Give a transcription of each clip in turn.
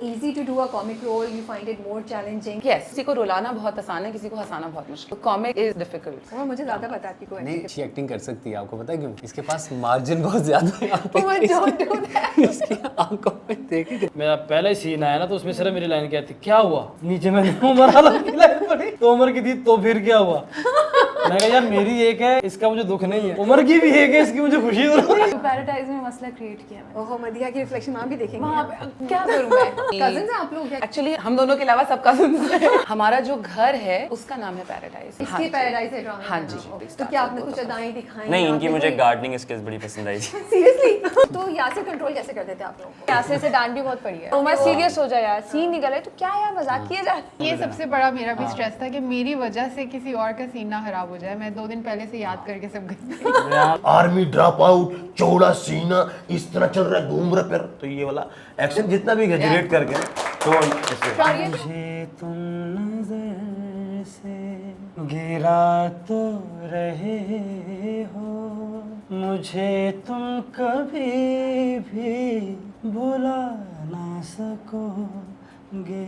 easy to do a comic role? You find it more challenging? Yes, किसी को रुलाना बहुत आसान है, किसी को हंसाना बहुत मुश्किल. Comic is difficult. और मुझे ज़्यादा पता है आपकी नहीं, अच्छी एक्टिंग कर सकती है. आपको पता है क्यों? इसके पास मार्जिन बहुत ज्यादा है यहाँ पे. don't do that. इसकी आंखों में देखिए. मेरा पहले सीन आया ना तो उसमें सिर्फ मेरी लाइन क्या थी, क्या हुआ? नीचे मैंने उमर आलम की लाइन पढ़ी तो उमर की थी तो फिर क्या हुआ? मैं कहा यार मेरी एक है, इसका मुझे दुख नहीं है. उमर की भी एक है, इसकी मुझे खुशी हो रही है. पैराडाइज में मसला क्रिएट किया मैंने. ओहो, मदिया की रिफ्लेक्शन वहाँ भी देखेंगे. वहाँ पे क्या करूँ मैं? कजिन्स हैं आप लोग क्या? एक्चुअली हम दोनों के अलावा सब कजिन्स हैं. हमारा जो घर है उसका नाम है पैराडाइज. इसकी पैराडाइज है ड्रामा. हाँ जी. तो क्या आपने कुछ अदाएं दिखाई? नहीं, इनकी मुझे गार्डनिंग स्किल्स बड़ी पसंद आई थी. सीरियसली? तो यासिर कंट्रोल कैसे करते थे आप लोग? यासिर से डांट भी बहुत पड़ी है. उमर सीरियस हो जाए यार, सीन निकल है तो क्या यार मजाक किए जा. ये सबसे बड़ा मेरा भी स्ट्रेस था कि मेरी वजह से किसी और का सीन ना खराब हो जाए. मैं 2 दिन पहले से याद करके सब गई. आर्मी ड्रॉप आउट, चौड़ा सीना, इस तरह चल रहा है, घूम रहा पैर. तो ये वाला एक्शन जितना भी एग्जैजरेट करके तो मुझे तुम नजर से गिरा तो रहे हो, मुझे तुम कभी भी भुला ना सकोगे.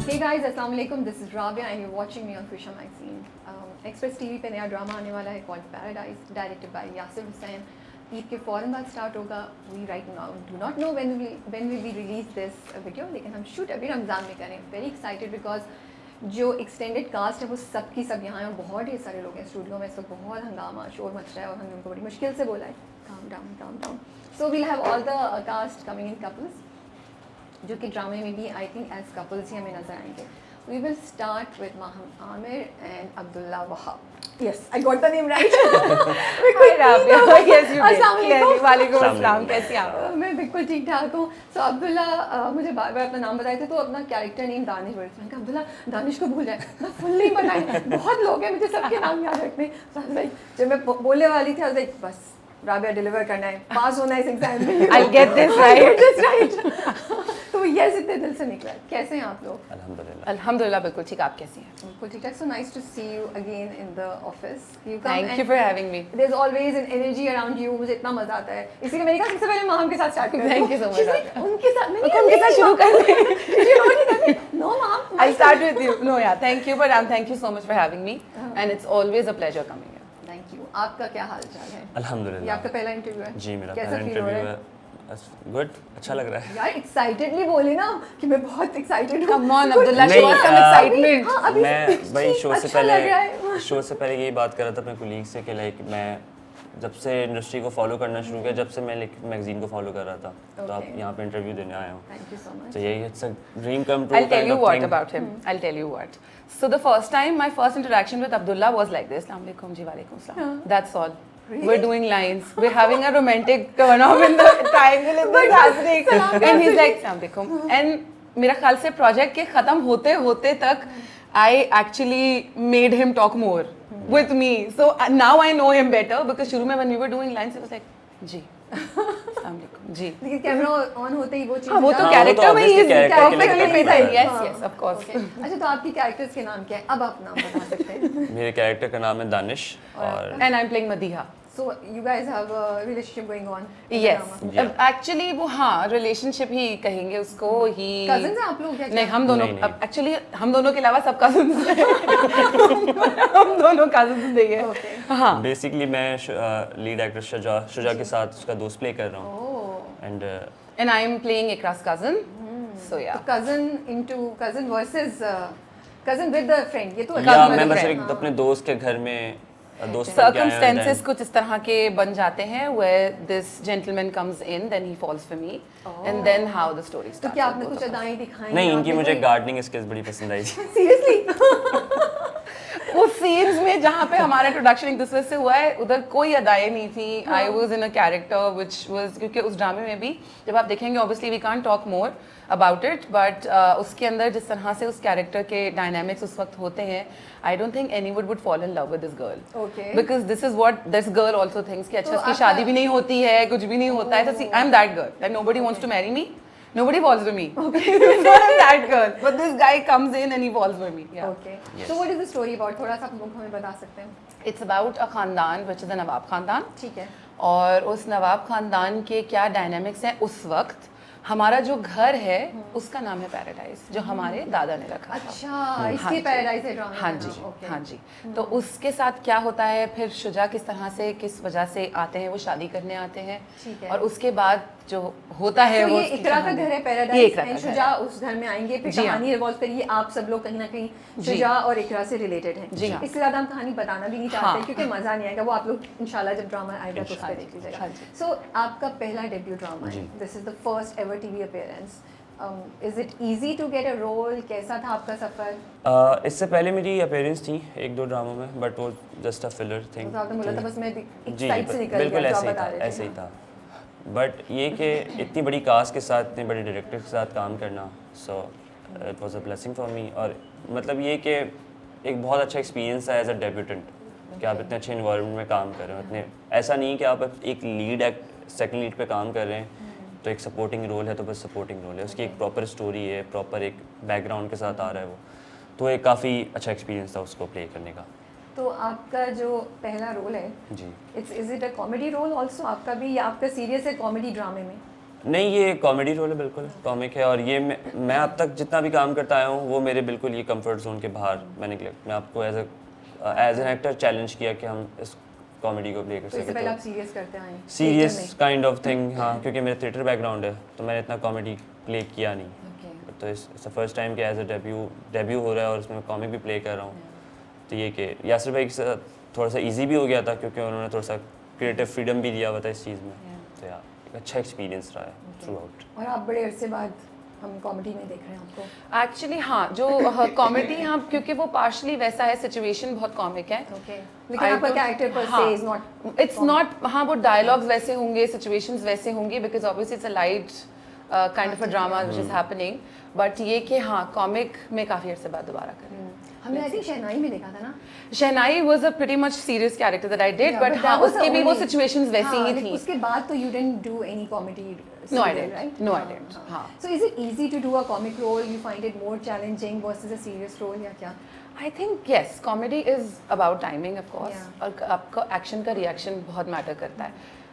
Hey guys, अस्सलाम वालेकुम. This is Rabia and you're watching me on Fisher Magazine. Express TV पे नया ड्रामा आने वाला है called Paradise, directed by Yasir Hussain. Eid के फ़ौरन बाद स्टार्ट होगा. We right now do not know when will we release this video, लेकिन हम शूट अभी रमज़ान में करें. Very excited because जो एक्सटेंडेड कास्ट है वो सब की सब यहाँ हैं और बहुत ढेर सारे लोग हैं स्टूडियो में. इस वक्त बहुत हंगामा शोर मच रहा है और हमने उनको बड़ी मुश्किल से बोला है calm down. So we'll have all the cast coming in couples, जो कि ड्रामे में भी आई थिंक एज कपल्स ही हमें नजर आएंगे. We will start with Maham Aamir and Abdullah Wahab. Yes, I got the name right. वालेकुम अस्सलाम. कैसी आप? मैं बिल्कुल ठीक ठाक हूँ. सो अब्दुल्ला मुझे बार बार अपना नाम बताए थे तो अपना कैरेक्टर नेम दानिश बोल रहे थे. अब्दुल्ला दानिश को भूल जाए ना, फुल नहीं बताए. बहुत लोग हैं मुझे सबके नाम याद रखने. जब मैं बोलने वाली थी बस राबिया डिलीवर करना है, पास होना है इस एग्जाम में. I'll get this right. तो यस, इतने दिल से निकला. कैसे हैं आप लोग? अल्हम्दुलिल्लाह. अल्हम्दुलिल्लाह बिल्कुल ठीक. आप कैसी हैं? बिल्कुल ठीक ठाक. So nice to see you again in the office. Thank you for having me. There's always an energy around you. मुझे इतना मजा आता है. इसीलिए मैंने कहा सबसे पहले माम के साथ स्टार्ट करें. Thank you so much. उनके साथ उनके साथ शुरू कर लें. नो माम. I'll start with you. No, yeah, thank you, but thank you so much for having me, and it's always a pleasure coming here. Thank you. आपका क्या हाल चाल है? ये अल्हम्दुलिल्लाह. आपका पहला इंटरव्यू है? जी, मेरा कैसा पहला फील हो रहा इंटरव्यू है? है. गुड, अच्छा लग रहा है. यार एक्साइटेडली बोले ना कि मैं बहुत एक्साइटेड हूँ. Come on, Abdullah, show us some excitement. मैं भाई शो से अच्छा लग रहा है. पहले यही बात कर रहा था अपने कोलीग से कि लाइक मैं जब से इंडस्ट्री को फॉलो करना शुरू किया, जब से मैं मैगजीन को फॉलो कर रहा था, तो आप यहाँ पे इंटरव्यू देने आया हूँ. Thank you so much. तो यही it's a dream come true. I'll tell you what about him. I'll tell you what. So the first time, my first interaction with Abdullah was like this. Assalamu alaikum ji, walaikum salam. That's all. Really? We're doing lines. We're having a romantic turn-off in the triangle in the happening. And he's like, Assalamu alaikum. And मेरा ख्याल से project के खत्म होते तक I actually made him talk more with me. So now I know him better because शुरू में when we were doing lines, he was like, जी, अस्सलाम वालेकुम, जी. लेकिन कैमरा ऑन होते ही वो चीज़. हाँ, वो तो हाँ, कैरेक्टर में ही obviously character के लिए perfectly करना fit है. है. Yes, of course. अच्छा, तो आपकी कैरेक्टर्स के नाम क्या है? अब आप नाम बता सकते हैं. मेरे कैरेक्टर का नाम है दानिश और And I'm playing Madiha. So you guys have a relationship going on? Yes. Yeah. Actually वो हाँ relationship ही कहेंगे उसको. ही Cousins हैं आप लोग क्या? नहीं, हम दोनों. नहीं. Actually हम दोनों के अलावा सब cousins हैं. हम दोनों cousins नहीं है. हाँ. बेसिकली मैं लीड एक्टर शुजा के साथ उसका दोस्त प्ले कर रहा हूँ. And And I'm playing Ikra's cousin. So yeah. तो cousin versus cousin with the friend. ये तो या cousin मैं with बस friend. एक अपने दोस्त के घर में दोस्त बन के आया हूँ. Circumstances कुछ इस तरह के बन जाते हैं where this gentleman comes in, then he falls for me, and then how the story तो starts. क्या with आपने both कुछ of us. अदाएं दिखाई? नहीं, इनकी मुझे गार्डनिंग स्किल्स बड़ी पसंद आई थी. सीरियसली? उस सीन्स में जहाँ पे हमारा इंट्रोडक्शन एक दूसरे से हुआ है उधर कोई अदाएं नहीं थी. I was in a character which was, क्योंकि उस ड्रामे में भी जब आप देखेंगे obviously we can't talk more about it, but उसके अंदर जिस तरह से उस कैरेक्टर के डायनामिक्स उस वक्त होते हैं, आई don't think any would fall in love with this girl. Okay. Because this is what this girl also thinks कि अच्छा तो उसकी आपका- शादी भी नहीं होती है, कुछ भी नहीं होता है. तो I am that girl that nobody wants to marry me. Nobody falls for me. Okay. I'm that girl. But this guy comes in and he falls for me. Yeah. Okay so what is the story about, थोड़ा सा आप लोग हमें बता सकते हैं? It's about a खानदान which is a नवाब खानदान. ठीक है. और उस नवाब खानदान के क्या डायनामिक्स हैं उस वक्त. हमारा जो घर है उसका नाम है पैराडाइज, जो हमारे दादा ने रखा था. अच्छा हाँ इसकी जी। पैराडाइज है ड्रामा. हाँ जी, ओके. हाँ जी. तो उसके साथ क्या होता है, फिर शुजा किस तरह से किस वजह से आते हैं, वो शादी करने आते हैं. ठीक है. और उसके बाद जो होता है तो वो ये उसकी इकरा का कहानी- घर है ये पैराडाइज इकरा का एंड घर शुजा है. उस घर में आएंगे, फिर जी हाँ. कहानी रिवॉल्व करिए, आप सब लोग कहीं ना कहीं जी. शुजा और इकरा से रिलेटेड हैं. जी हाँ. इससे ज़्यादा हम कहानी बताना भी नहीं चाहते हाँ. क्योंकि मज़ा नहीं आएगा, वो आप लोग इंशाल्लाह जब ड्रामा आएगा तो उस पर देख लीजिएगा. हाँ जी. सो आपका पहला डेब्यू ड्रामा है, this is the first ever TV appearance. Is it easy to get a role? कैसा था आपका सफ़र? इससे पहले मेरी अपेयरेंस थी एक दो ड्रामों में, बट वो जस्ट अ फिलर थिंग. तो आपने बोला था बस मैं एक जी साइड से निकल बिल्कुल गया, जो आप ऐसे ही बता था, रहे थे. ऐसे ही था. बट ये कि इतनी बड़ी कास्ट के साथ, इतने बड़े डायरेक्टर के साथ काम करना, so it was a blessing for me. और मतलब ये कि एक बहुत अच्छा एक्सपीरियंस है एज अ डेब्यूटेंट कि आप इतने अच्छे इन्वायरमेंट में काम कर रहे हो. इतने ऐसा नहीं कि आप एक लीड एक्ट सेकंड लीड पे काम कर रहे हैं तो एक सपोर्टिंग रोल है तो बस सपोर्टिंग रोल है, उसकी एक प्रॉपर स्टोरी है, प्रॉपर एक बैकग्राउंड के साथ आ रहा है वो. तो एक काफ़ी अच्छा एक्सपीरियंस था उसको प्ले करने का. तो आपका जो पहला रोल है, जी is it a comedy role also आपका भी, या आपका सीरियस है कॉमेडी ड्रामे में? नहीं, ये कॉमेडी रोल है, बिल्कुल कॉमिक है. और ये मैं अब तक जितना भी काम करता आया हूँ वो मेरे बिल्कुल ये कंफर्ट जोन के बाहर मैंने मैं आपको एज एन एक्टर चैलेंज किया कि हम इस कॉमेडी को प्ले कर तो इससे पहले आप सकें. सीरियस करते आए हैं? सीरियस काइंड ऑफ थिंग, हाँ, क्योंकि मेरा थिएटर बैकग्राउंड है तो मैंने इतना कॉमेडी प्ले किया नहीं. Okay. तो इट्स फर्स्ट टाइम कि एज अ डेब्यू हो रहा है और उसमें मैं कॉमिक भी प्ले कर रहा हूँ. तो ये कि यासिर भाई के साथ थोड़ा सा इजी भी हो गया था क्योंकि उन्होंने थोड़ा सा क्रिएटिव फ्रीडम भी दिया हुआ था इस चीज़ में. तो यार एक अच्छा एक्सपीरियंस रहा है थ्रू आउट. और आप बड़े अरसे बाद हम कॉमेडी में देख रहे हैं आपको. एक्चुअली हाँ, जो कॉमेडी हाँ, क्योंकि वो पार्शली वैसा है, सिचुएशन बहुत कॉमिक है. ओके. लेकिन आपका कैरेक्टर पर से इज नॉट, इट्स नॉट, हाँ वो डायलॉग्स वैसे होंगे, सिचुएशंस वैसे होंगे, because obviously it's a light kind of a drama which is happening. But ये कि हाँ कॉमिक में काफ़ी अर्से बाद दोबारा करें. हमने आई थिंक शहनाई में देखा था ना. Shehnai was a pretty much serious character that I did, Yeah, but but हाँ that was the उसके भी वो only- सिचुएशंस वैसी हाँ, ही लेकिन थी. उसके बाद तो you didn't do any comedy. No, I didn't. No, I didn't. हाँ. So is it easy to do a comic role? You find it more challenging versus a serious role या क्या? I think yes, comedy is about timing of course. Yeah. और आपका action का reaction बहुत matter करता है.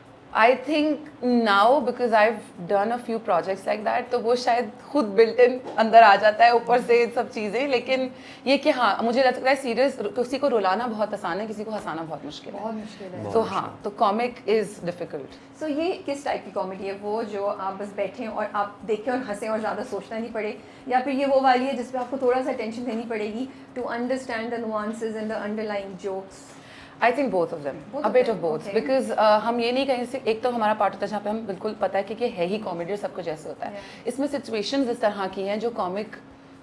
I think now because I've done a few projects like that, तो वो शायद खुद built in अंदर आ जाता है ऊपर से सब चीज़ें. लेकिन ये कि हाँ मुझे लगता है सीरियस किसी को रुलाना बहुत आसान है, किसी को हंसाना बहुत मुश्किल है. बहुत मुश्किल है. तो हाँ, तो कॉमिक इज डिफिकल्ट. So ये किस टाइप की कॉमेडी है? वो जो आप बस बैठें और आप देखें और हंसें और ज़्यादा सोचना नहीं पड़े, या फिर ये वो वाली है जिसपे आपको थोड़ा सा अटेंशन देनी पड़ेगी to understand the nuances and the underlying jokes? I think both of them, Both a of bit them, of both, okay. Because हम ये नहीं कहें, एक तो हमारा पार्ट होता है जहाँ पे हम बिल्कुल पता है कि ये है ही कॉमेडी और सब कुछ ऐसे होता है. इसमें सिचुएशंस इस तरह की हैं जो कॉमिक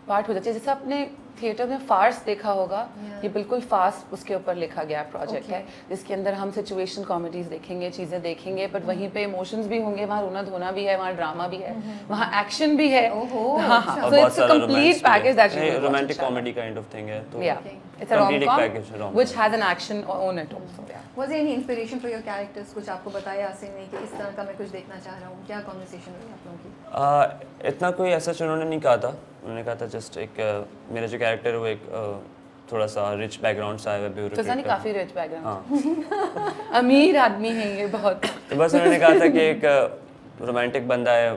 पार्ट हो जाती है. जैसे आपने थिएटर में फार्स देखा होगा, ये बिल्कुल फास्ट उसके ऊपर लिखा गया प्रोजेक्ट है जिसके अंदर हम सिचुएशन कॉमेडीज देखेंगे, चीज़ें देखेंगे, बट वहीं पे इमोशंस भी होंगे, वहाँ रोना धोना भी है, वहाँ ड्रामा भी है, वहाँ एक्शन भी है. ओहो, हाँ हाँ, और सो बहुत इट्स अ सारा कंप्लीट romance भी है. पैकेज दैट यू ये romantic comedy kind of thing है. तो Yeah, it's a complete एक rom-com package, rom-com. which has an action on it also. Yeah. Was there any inspiration for your characters? कुछ आपको बताया यासिर ने कि इस तरह का मैं कुछ देखना चाह रहा हूँ? क्या कॉन्वर्सेशन हुई आप लोगों की? इतना कोई ऐसा उन्होंने नहीं कहा था. उन्होंने कहा था जस्ट एक मेरा जो कैरेक्टर है वो एक थोड़ा सा रिच बैकग्राउंड से आया हुआ तो जानी ब्यूरोक्रेट. काफी रिच बैकग्राउंड, हाँ. अमीर आदमी है ये बहुत. तो बस उन्होंने कहा था कि एक रोमांटिक बंदा है,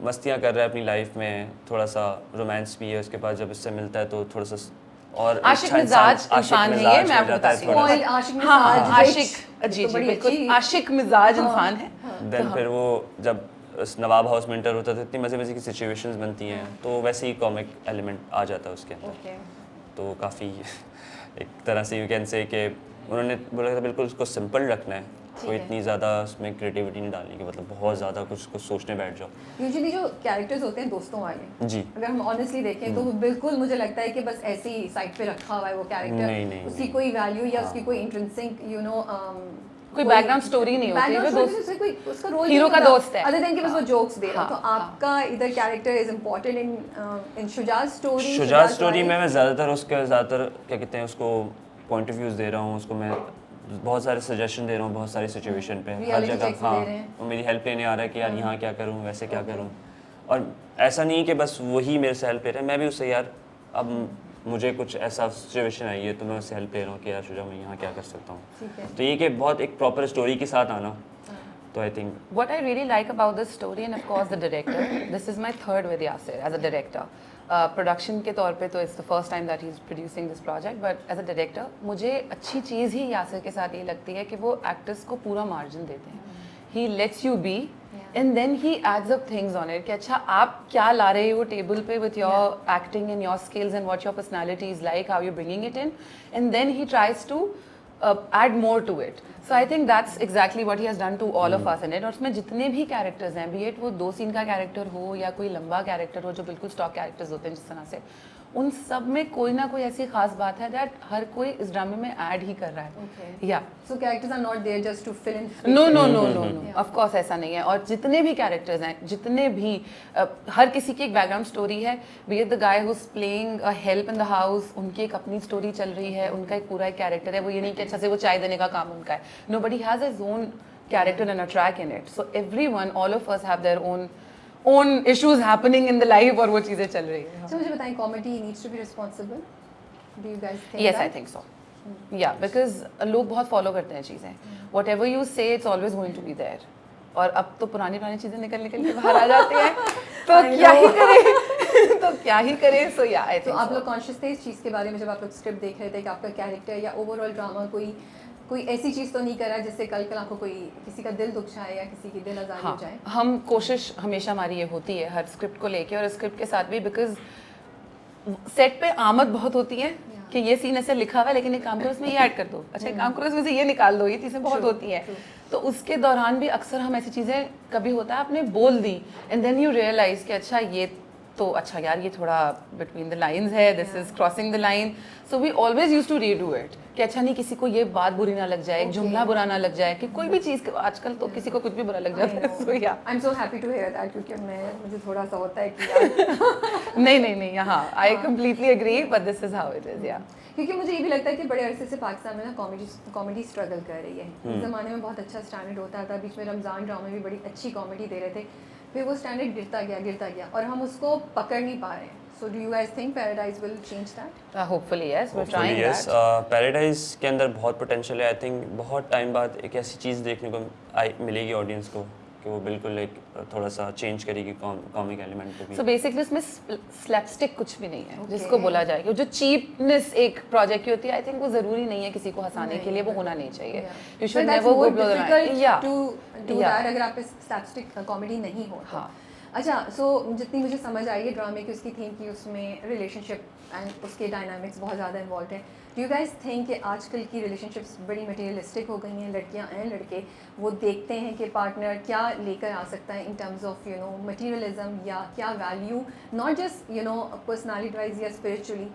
मस्तियाँ कर रहा है अपनी लाइफ में, थोड़ा सा रोमांस भी है, उसके बाद जब इससे मिलता है तो थोड़ा सा और आशिक मिजाज इंसान है ये, मैं आपको बताती हूँ. Spoiled आशिक हाँ हाँ, मिजाज, आशिक, rich. जी तो जी बड़ी बिल्कुल अच्छी- आशिक मिजाज इंसान है. देन फिर वो जब उस नवाब हाउस में इंटर होता है तो इतनी मज़े मज़े की सिचुएशंस बनती हैं, तो वैसे ही कॉमिक एलिमेंट आ जाता है उसके अंदर. Okay. तो काफ़ी एक तरह से यू कैन से कि उन्होंने बोला था बिल्कुल उसको सिंपल रखना है, कोई इतनी ज़्यादा उसमें क्रिएटिविटी नहीं डालनी कि मतलब बहुत ज़्यादा कुछ सोचने बैठ जाओ. यूजुअली जो कैरेक्टर्स होते हैं दोस्तों वाले, जी. अगर हम ऑनेस्टली देखें तो वो बिल्कुल मुझे लगता है कि बस ऐसे ही साइड पे रखा हुआ है वो कैरेक्टर. नहीं, नहीं, उसकी नहीं. कोई वैल्यू या उसकी कोई इंट्रिंसिक कोई background story नहीं होती, वो दोस्त- कोई उसका रोल हीरो का दोस्त है. अदर देन कि बस वो जोक्स दे रहा है. हाँ, तो आपका इधर character is important in Shujaat story. Shujaat story में मैं ज़्यादातर उसके ज़्यादातर क्या कहते हैं उसको पॉइंट ऑफ व्यूज़ दे रहा हूँ, उसको मैं बहुत सारे सजेशन दे रहा हूँ बहुत सारी सिचुएशन पे, हर Reality जगह. checks भी हाँ, दे रहे हैं. वो मेरी हेल्प लेने आ रहा है कि यार यहाँ क्या करूँ, वैसे क्या करूँ. और ऐसा नहीं कि बस वही मेरे से हेल्प ले रहा है, मैं भी उससे यार अब मुझे कुछ ऐसा सिचुएशन आई है तो मैं उससे हेल्प ले रहा हूँ कि यार शुजा मैं यहाँ क्या कर सकता हूँ। ठीक है। तो ये कि बहुत एक प्रॉपर स्टोरी के साथ आना, तो I think What I really like about this story, and of course the director, this is my third with Yasir as a director. Production के तौर पे तो it's the first time that he's producing this project, but as a director मुझे अच्छी चीज़ ही यासिर के साथ ये लगती है कि वो actors को पूरा margin देते हैं. He lets you be, and then he adds up things on it कि अच्छा आप क्या ला रहे हो टेबल पे with your acting and your skills and what your personality is like, how you're bringing it in, and then he tries to add more to it. So I think that's exactly what he has done to all of us in it. और उसमें जितने भी characters हैं, be it वो 2 scene का character हो या कोई लंबा कैरेक्टर हो जो बिल्कुल स्टॉक कैरेक्टर्स होते हैं जिस तरह से, उन सब में कोई ना कोई ऐसी खास बात है दैट हर कोई इस ड्रामे में ऐड ही कर रहा है. Okay. या So characters are not there just to fill in. No no spaces. No no no of course ऐसा नहीं है. और जितने भी कैरेक्टर्स हैं, जितने भी हर किसी की एक बैकग्राउंड स्टोरी है. B it the guy who is playing a help in the house, उनकी एक अपनी स्टोरी चल रही है, उनका एक पूरा एक कैरेक्टर है. वो ये नहीं कि अच्छा से वो चाय देने का काम उनका है. Nobody has his own character and a track in it. So everyone, all of us have their own issues happening in the life और वो चीज़ें चल रही है. So मुझे बताएं, comedy needs to be responsible. Do you guys think Yes, that? I think so. Yeah, because लोग बहुत फॉलो करते हैं चीज़ें. Whatever you say, it's always going to be there. और अब तो पुरानी चीज़ें निकल के बाहर आ जाती हैं. तो क्या ही करें तो क्या ही करें. So yeah, I तो think आप so. लोग कॉन्शियस थे इस चीज़ के बारे में जब आप लोग स्क्रिप्ट देख रहे थे कि आपका कैरेक्टर या ओवरऑल ड्रामा कोई ऐसी चीज़ तो नहीं करा जिससे कल आपको कोई किसी का दिल दुख जाए या किसी की दिल आज़ारी हो हाँ, जाए? हम कोशिश हमेशा हमारी ये होती है हर स्क्रिप्ट को लेके और स्क्रिप्ट के साथ भी, बिकॉज सेट पे आमद बहुत होती है कि ये सीन ऐसे लिखा हुआ है लेकिन एक काम करो इसमें ये ऐड कर दो, अच्छा एक काम करो इसमें से ये निकाल दो, ये चीज़ें बहुत होती हैं. तो उसके दौरान भी अक्सर हम ऐसी चीज़ें कभी होता है आपने बोल दी एंड देन यू रियलाइज कि अच्छा ये तो अच्छा यार ये थोड़ा बिटवीन द लाइंस है, this is crossing the line. So we always use to redo it कि अच्छा नहीं किसी को ये बात बुरी ना लग जाए, एक जुमला बुरा ना लग जाए, कि कोई भी चीज़ आजकल तो किसी को कुछ भी बुरा लग जाता है. So yeah I am so happy to hear that क्योंकि मुझे थोड़ा सा होता है कि यार नहीं यहाँ I completely agree but this is how it is. Yeah क्योंकि मुझे ये भी लगता है कि बड़े अरसे से पाकिस्तान में ना कॉमेडी स्ट्रगल कर रही है. इस ज़माने में बहुत अच्छा स्टैंडर्ड होता था, बीच में रमज़ान ड्रामे भी बड़ी अच्छी कॉमेडी दे रहे थे, फिर वो स्टैंडर्ड गिरता गया और हम उसको पकड़ नहीं पा रहे हैं. So do you guys think Paradise will change that? Hopefully yes, we are Hopefully, trying yes. That. Paradise के अंदर बहुत पोटेंशियल है. आई थिंक बहुत टाइम बाद एक ऐसी चीज़ देखने को मिलेगी ऑडियंस को कि वो बिल्कुल एक थोड़ा सा चेंज करेगी कॉमिक एलिमेंट को भी. सो बेसिकली उसमें स्लैपस्टिक कुछ भी नहीं है जिसको बोला जाए. जो चीपनेस एक प्रोजेक्ट की होती है, आई थिंक वो ज़रूरी नहीं है किसी को हंसाने के लिए, वो होना नहीं चाहिए. You should never go below the line. या टू डू दैट अगर आप स्लैपस्टिक कॉमेडी नहीं हो तो. हाँ. अच्छा, सो जितनी मुझे समझ आई है ड्रामे की, उसकी थीम की, उसमें रिलेशनशिप एंड उसके डायनामिक्स बहुत ज़्यादा इन्वॉल्व हैं. डू यू गाइस थिंक कि आजकल की रिलेशनशिप्स बड़ी मटेरियलिस्टिक हो गई हैं? लड़कियां एंड लड़के वो देखते हैं कि पार्टनर क्या लेकर आ सकता है in terms of you know materialism या क्या value, not just you know personality wise या स्पिरिचुअली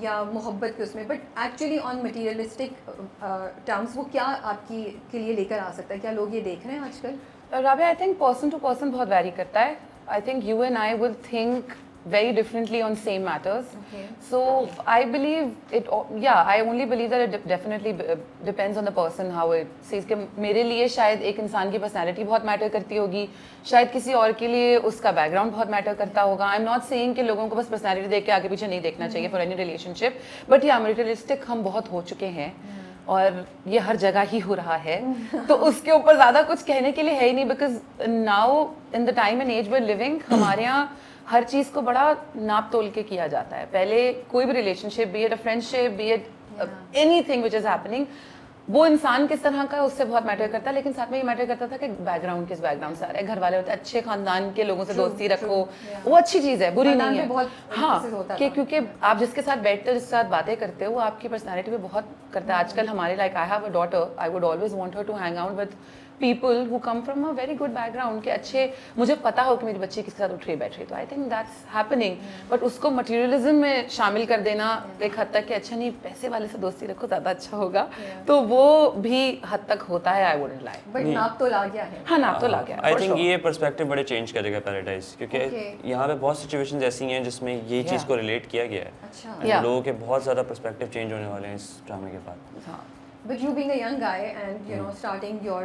या मोहब्बत के उसमें, but actually on materialistic terms वो क्या आपकी के लिए लेकर आ सकता है? क्या लोग ये देख रहे हैं आजकल? Rabia, I think person to person बहुत वैरी करता है. I think you and I will think very differently on same matters. Okay. So I believe it, yeah, I only believe that it definitely depends on the person how it sees. कि मेरे लिए शायद एक इंसान की personality बहुत matter करती होगी, शायद किसी और के लिए उसका बैकग्राउंड बहुत मैटर करता होगा. आई एम नॉट सेइंग कि लोगों को बस पर्सनैलिटी देख के आगे पीछे नहीं देखना चाहिए फॉर एनी रिलेशनशिप, बट या मटेरियलिस्टिक हम बहुत हो चुके हैं और ये हर जगह ही हो रहा है. तो उसके ऊपर ज़्यादा कुछ कहने के लिए है ही नहीं, because now in the time and as we are living हमारे यहाँ हर चीज़ को बड़ा नाप तोल के किया जाता है. पहले कोई भी relationship, B it a friendship, B it anything which is happening, वो इंसान किस तरह का है उससे बहुत मैटर करता है. लेकिन साथ में ये मैटर करता था कि बैकग्राउंड किस बैकग्राउंड से आ रहा है. घर वाले होते हैं अच्छे खानदान के लोगों से दोस्ती रखो, वो अच्छी चीज़ है, बुरी नहीं है. बहुत हाँ, होता कि क्योंकि आप जिसके साथ बैठते हो, जिसके साथ बातें करते हो, वो आपकी पर्सनैलिटी पे बहुत करता है. आजकल हमारे like I have a daughter, I would always want her to hang out with people who come from a very good background के अच्छे, मुझे पता हो कि मेरी बच्ची किसके साथ उठ रही बैठ रही. तो I think that's happening, but उसको मटेरियलिज्म में शामिल कर देना एक हद तक कि अच्छा नहीं पैसे वाले से दोस्ती रखो ज़्यादा अच्छा होगा, तो वो भी हद तक होता है. I wouldn't lie. बट नाप तो ला गया है. हाँ, नाप तो ला गया. आई थिंक ये पर्सपेक्टिव बड़े चेंज करेगा पैराडाइज, क्योंकि यहाँ पे बहुत सिचुएशंस ऐसी हैं जिसमें यही चीज़ को रिलेट किया गया है. अच्छा. And लोगों के बहुत ज़्यादा पर्सपेक्टिव चेंज होने वाले हैं इस ड्रामे के बाद. हाँ. But you being a young guy and you know starting your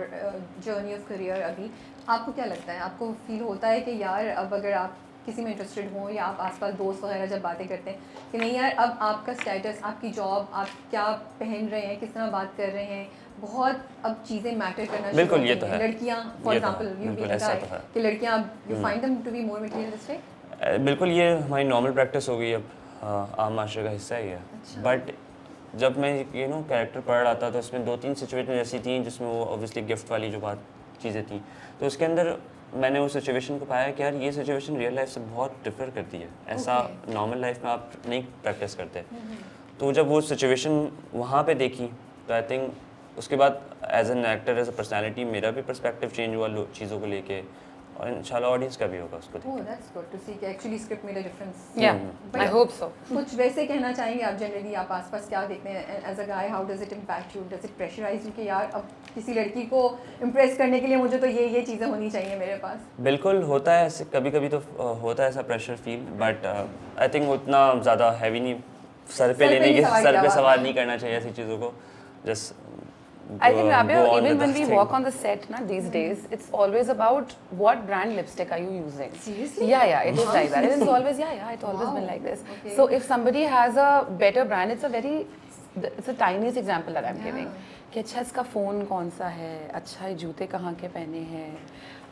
journey of career अभी, आपको क्या लगता है? आपको फील होता है कि यार अब अगर आप किसी में इंटरेस्टेड हो या आप आसपास दोस्त वगैरह जब बातें करते हैं कि नहीं यार अब आपका स्टेटस, आपकी जॉब, आप क्या पहन रहे हैं, किस तरह बात कर रहे हैं, बहुत अब चीज़ें मैटर करना शुरू बिल्कुल, हो ये गई तो हैं। है। लड़कियाँ फॉर ये तो है, एग्जाम्पल यू बिल्कुल, ऐसा तो है। कि लड़कियाँ you find them to be more materialistic. बिल्कुल, ये हमारी नॉर्मल प्रैक्टिस हो गई अब, आम माशरे का हिस्सा ही है। बट जब मैं कैरेक्टर पढ़ रहा था तो उसमें 2-3 सिचुएशन ऐसी थी जिसमें वो ऑब्वियसली गिफ्ट वाली जो बात चीज़ें थी, तो उसके अंदर मैंने उस सिचुएशन को पाया कि यार ये सिचुएशन रियल लाइफ से बहुत डिफर करती है, ऐसा नॉर्मल लाइफ में आप नहीं प्रैक्टिस करते। तो जब वो सिचुएशन वहाँ पे देखी तो आई थिंक उसके बाद as an actor, as a personality मेरा भी पर्सपेक्टिव चेंज हुआ चीज़ों को लेके, और इंशाल्लाह ऑडियंस का भी होगा उसको देख ओह दैट्स गुड टू सी कि actually script made a difference. Yeah, I hope so. कुछ वैसे कहना चाहेंगे आप जनरली, आप आसपास क्या देखते हैं as a guy, how does it impact you, does it pressurise you कि यार अब किसी लड़की को इम्प्रेस करने के लिए मुझे तो ये चीज़ें होनी चाहिए मेरे पास? बिल्कुल होता है ऐसे, कभी कभी तो होता है ऐसा pressure feel, but I think उतना ज़्यादा हैवी नहीं, सर पे लेने के, सर पे सवार नहीं करना चाहिए ऐसी चीज़ों को, just I think Rabia, even when we walk on the set na these days, it's always about what brand lipstick are you using. Seriously? Yeah, it is like that. It's always it's always been like this. Okay. So if somebody has a better brand, it's a tiniest example that I'm giving. कि अच्छा इसका phone कौन सा है, अच्छा ये जूते कहाँ के पहने हैं,